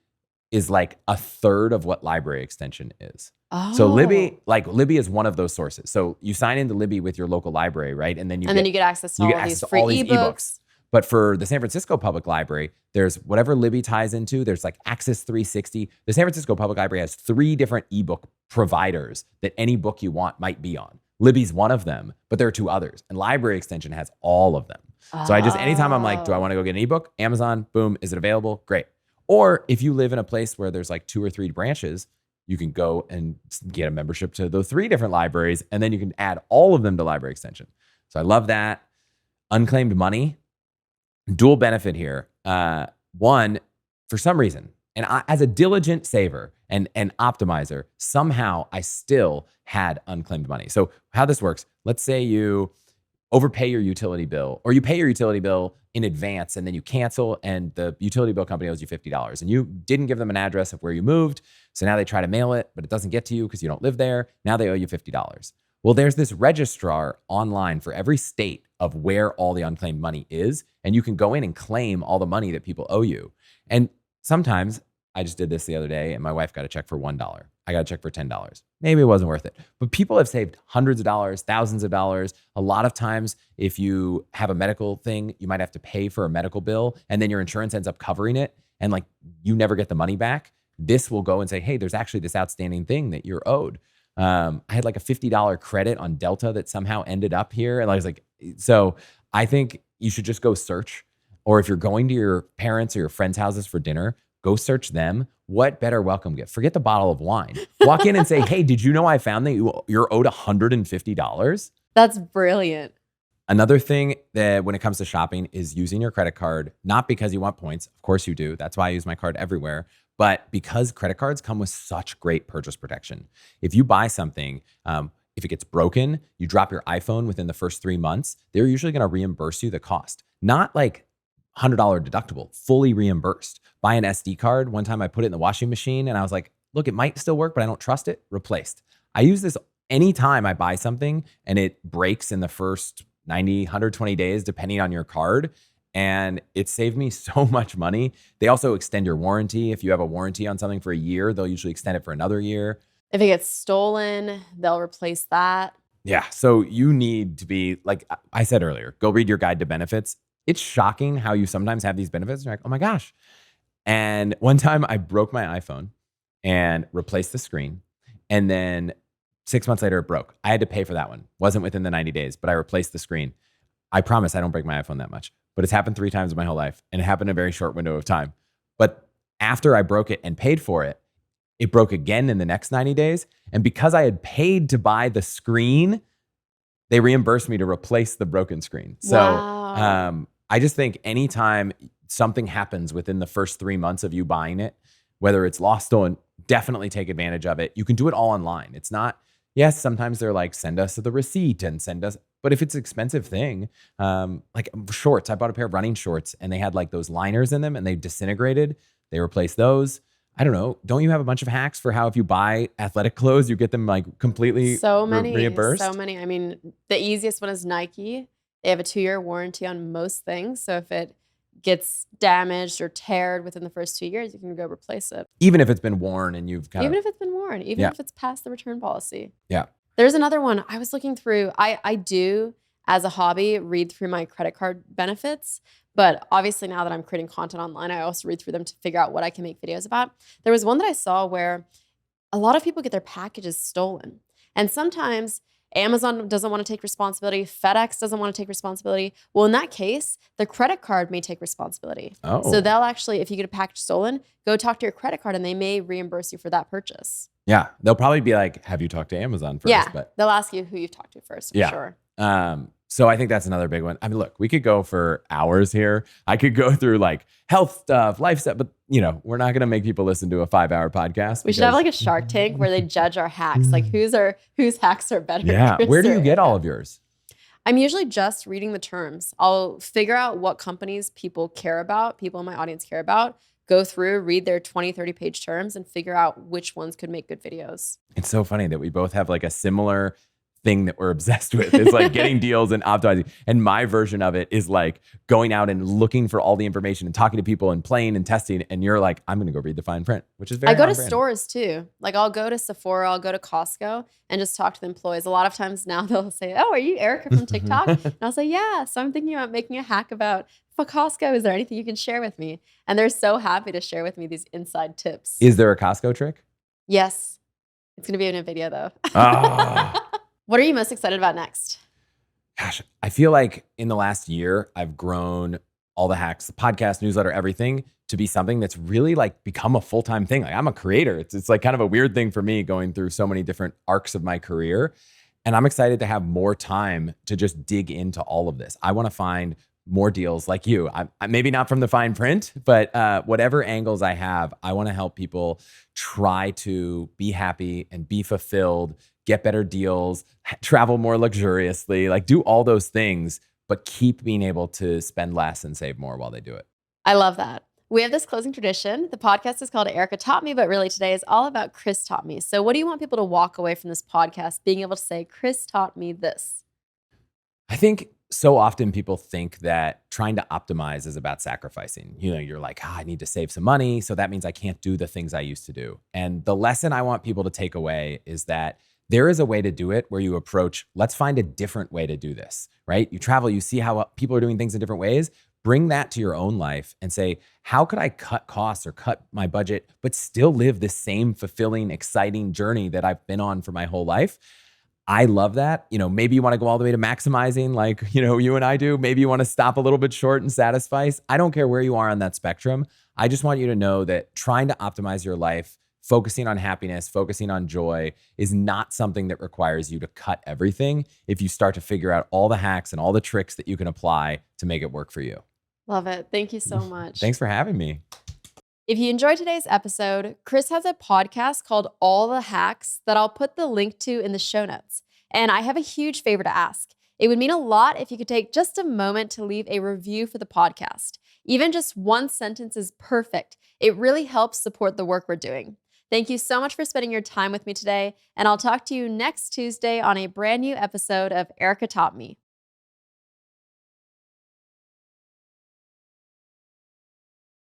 is like a third of what Library Extension is. Oh. So Libby is one of those sources. So you sign into Libby with your local library, right? And then you get access to all these free ebooks. But for the San Francisco Public Library, there's whatever Libby ties into. There's like Access 360. The San Francisco Public Library has 3 different ebook providers that any book you want might be on. Libby's one of them, but there are 2 others. And Library Extension has all of them. So anytime I'm like, do I want to go get an ebook? Amazon, boom, is it available? Great. Or if you live in a place where there's like 2 or 3 branches, you can go and get a membership to those 3 different libraries, and then you can add all of them to Library Extension. So I love that. Unclaimed money, dual benefit here. One, for some reason, and I, as a diligent saver and optimizer, somehow I still had unclaimed money. So how this works, let's say you overpay your utility bill, or you pay your utility bill in advance and then you cancel and the utility bill company owes you $50 and you didn't give them an address of where you moved. So now they try to mail it, but it doesn't get to you because you don't live there. Now they owe you $50. Well, there's this registrar online for every state of where all the unclaimed money is. And you can go in and claim all the money that people owe you. And sometimes I just did this the other day and my wife got a check for $1. I got a check for $10. Maybe it wasn't worth it. But people have saved hundreds of dollars, thousands of dollars. A lot of times, if you have a medical thing, you might have to pay for a medical bill and then your insurance ends up covering it and like you never get the money back. This will go and say, hey, there's actually this outstanding thing that you're owed. I had like a $50 credit on Delta that somehow ended up here. And I was like, so I think you should just go search. Or if you're going to your parents or your friends' houses for dinner, go search them. What better welcome gift? Forget the bottle of wine. Walk in and say, hey, did you know I found that you're owed $150? That's brilliant. Another thing that when it comes to shopping is using your credit card, not because you want points. Of course you do. That's why I use my card everywhere. But because credit cards come with such great purchase protection. If you buy something, if it gets broken, you drop your iPhone within the first 3 months, they're usually going to reimburse you the cost. Not like $100 deductible, fully reimbursed. Buy an SD card. One time I put it in the washing machine and I was like, look, it might still work, but I don't trust it. Replaced. I use this anytime I buy something and it breaks in the first 90, 120 days, depending on your card. And it saved me so much money. They also extend your warranty. If you have a warranty on something for a year, they'll usually extend it for another year. If it gets stolen, they'll replace that. Yeah. So you need to be, like I said earlier, go read your guide to benefits. It's shocking how you sometimes have these benefits. You're like, oh my gosh. And one time I broke my iPhone and replaced the screen. And then 6 months later, it broke. I had to pay for that one. Wasn't within the 90 days, but I replaced the screen. I promise I don't break my iPhone that much, but it's happened 3 times in my whole life. And it happened in a very short window of time. But after I broke it and paid for it, it broke again in the next 90 days. And because I had paid to buy the screen, they reimbursed me to replace the broken screen. So wow. I just think anytime something happens within the first 3 months of you buying it, whether it's lost, stolen, definitely take advantage of it. You can do it all online. It's not, yes, sometimes they're like, send us the receipt and send us, but if it's an expensive thing, like shorts, I bought a pair of running shorts and they had like those liners in them and they disintegrated. They replaced those. I don't know. Don't you have a bunch of hacks for how if you buy athletic clothes, you get them like completely reimbursed? So many. I mean, the easiest one is Nike. They have a 2-year warranty on most things. So if it gets damaged or teared within the first 2 years, you can go replace it. Even if it's been worn and you've Even if it's been worn, even if it's past the return policy. Yeah. There's another one I was looking through. I do, as a hobby, read through my credit card benefits. But obviously now that I'm creating content online, I also read through them to figure out what I can make videos about. There was one that I saw where a lot of people get their packages stolen. And sometimes Amazon doesn't want to take responsibility. FedEx doesn't want to take responsibility. Well, in that case, the credit card may take responsibility. Oh. So they'll actually, if you get a package stolen, go talk to your credit card and they may reimburse you for that purchase. Yeah. They'll probably be like, have you talked to Amazon first? Yeah. They'll ask you who you've talked to first, for sure. So I think that's another big one. I mean, look, we could go for hours here. I could go through like health stuff, life stuff, but we're not going to make people listen to a 5-hour podcast. We should have like a Shark Tank where they judge our hacks, like whose hacks are better. Yeah. Where do you get all of yours? I'm usually just reading the terms. I'll figure out what companies people care about, people in my audience care about, go through, read their 20, 30-page terms and figure out which ones could make good videos. It's so funny that we both have like a similar thing that we're obsessed with. It's like getting deals and optimizing. And my version of it is like going out and looking for all the information and talking to people and playing and testing. And you're like, I'm going to go read the fine print, which is very I go to on-brand. stores too. Like I'll go to Sephora, I'll go to Costco and just talk to the employees. A lot of times now they'll say, oh, are you Erica from TikTok? And I'll say, yeah. So I'm thinking about making a hack about for Costco. Is there anything you can share with me? And they're so happy to share with me these inside tips. Is there a Costco trick? Yes. It's going to be in a video though. Oh. What are you most excited about next? Gosh, I feel like in the last year, I've grown all the hacks, the podcast, newsletter, everything to be something that's really like become a full-time thing. Like I'm a creator. It's like kind of a weird thing for me going through so many different arcs of my career. And I'm excited to have more time to just dig into all of this. I want to find more deals like you. I maybe not from the fine print, but whatever angles I have, I want to help people try to be happy and be fulfilled, get better deals, travel more luxuriously, like do all those things, but keep being able to spend less and save more while they do it. I love that. We have this closing tradition. The podcast is called Erica Taught Me, but really today is all about Chris Taught Me. So what do you want people to walk away from this podcast being able to say, Chris taught me this? I think so often people think that trying to optimize is about sacrificing. You're like, I need to save some money. So that means I can't do the things I used to do. And the lesson I want people to take away is that there is a way to do it where you approach, let's find a different way to do this, right? You travel, you see how people are doing things in different ways. Bring that to your own life and say, how could I cut costs or cut my budget, but still live the same fulfilling, exciting journey that I've been on for my whole life? I love that. Maybe you want to go all the way to maximizing like, you and I do. Maybe you want to stop a little bit short and satisfy. I don't care where you are on that spectrum. I just want you to know that trying to optimize your life, focusing on happiness, focusing on joy is not something that requires you to cut everything if you start to figure out all the hacks and all the tricks that you can apply to make it work for you. Love it. Thank you so much. Thanks for having me. If you enjoyed today's episode, Chris has a podcast called All the Hacks that I'll put the link to in the show notes. And I have a huge favor to ask. It would mean a lot if you could take just a moment to leave a review for the podcast. Even just one sentence is perfect. It really helps support the work we're doing. Thank you so much for spending your time with me today, and I'll talk to you next Tuesday on a brand new episode of Erica Taught Me.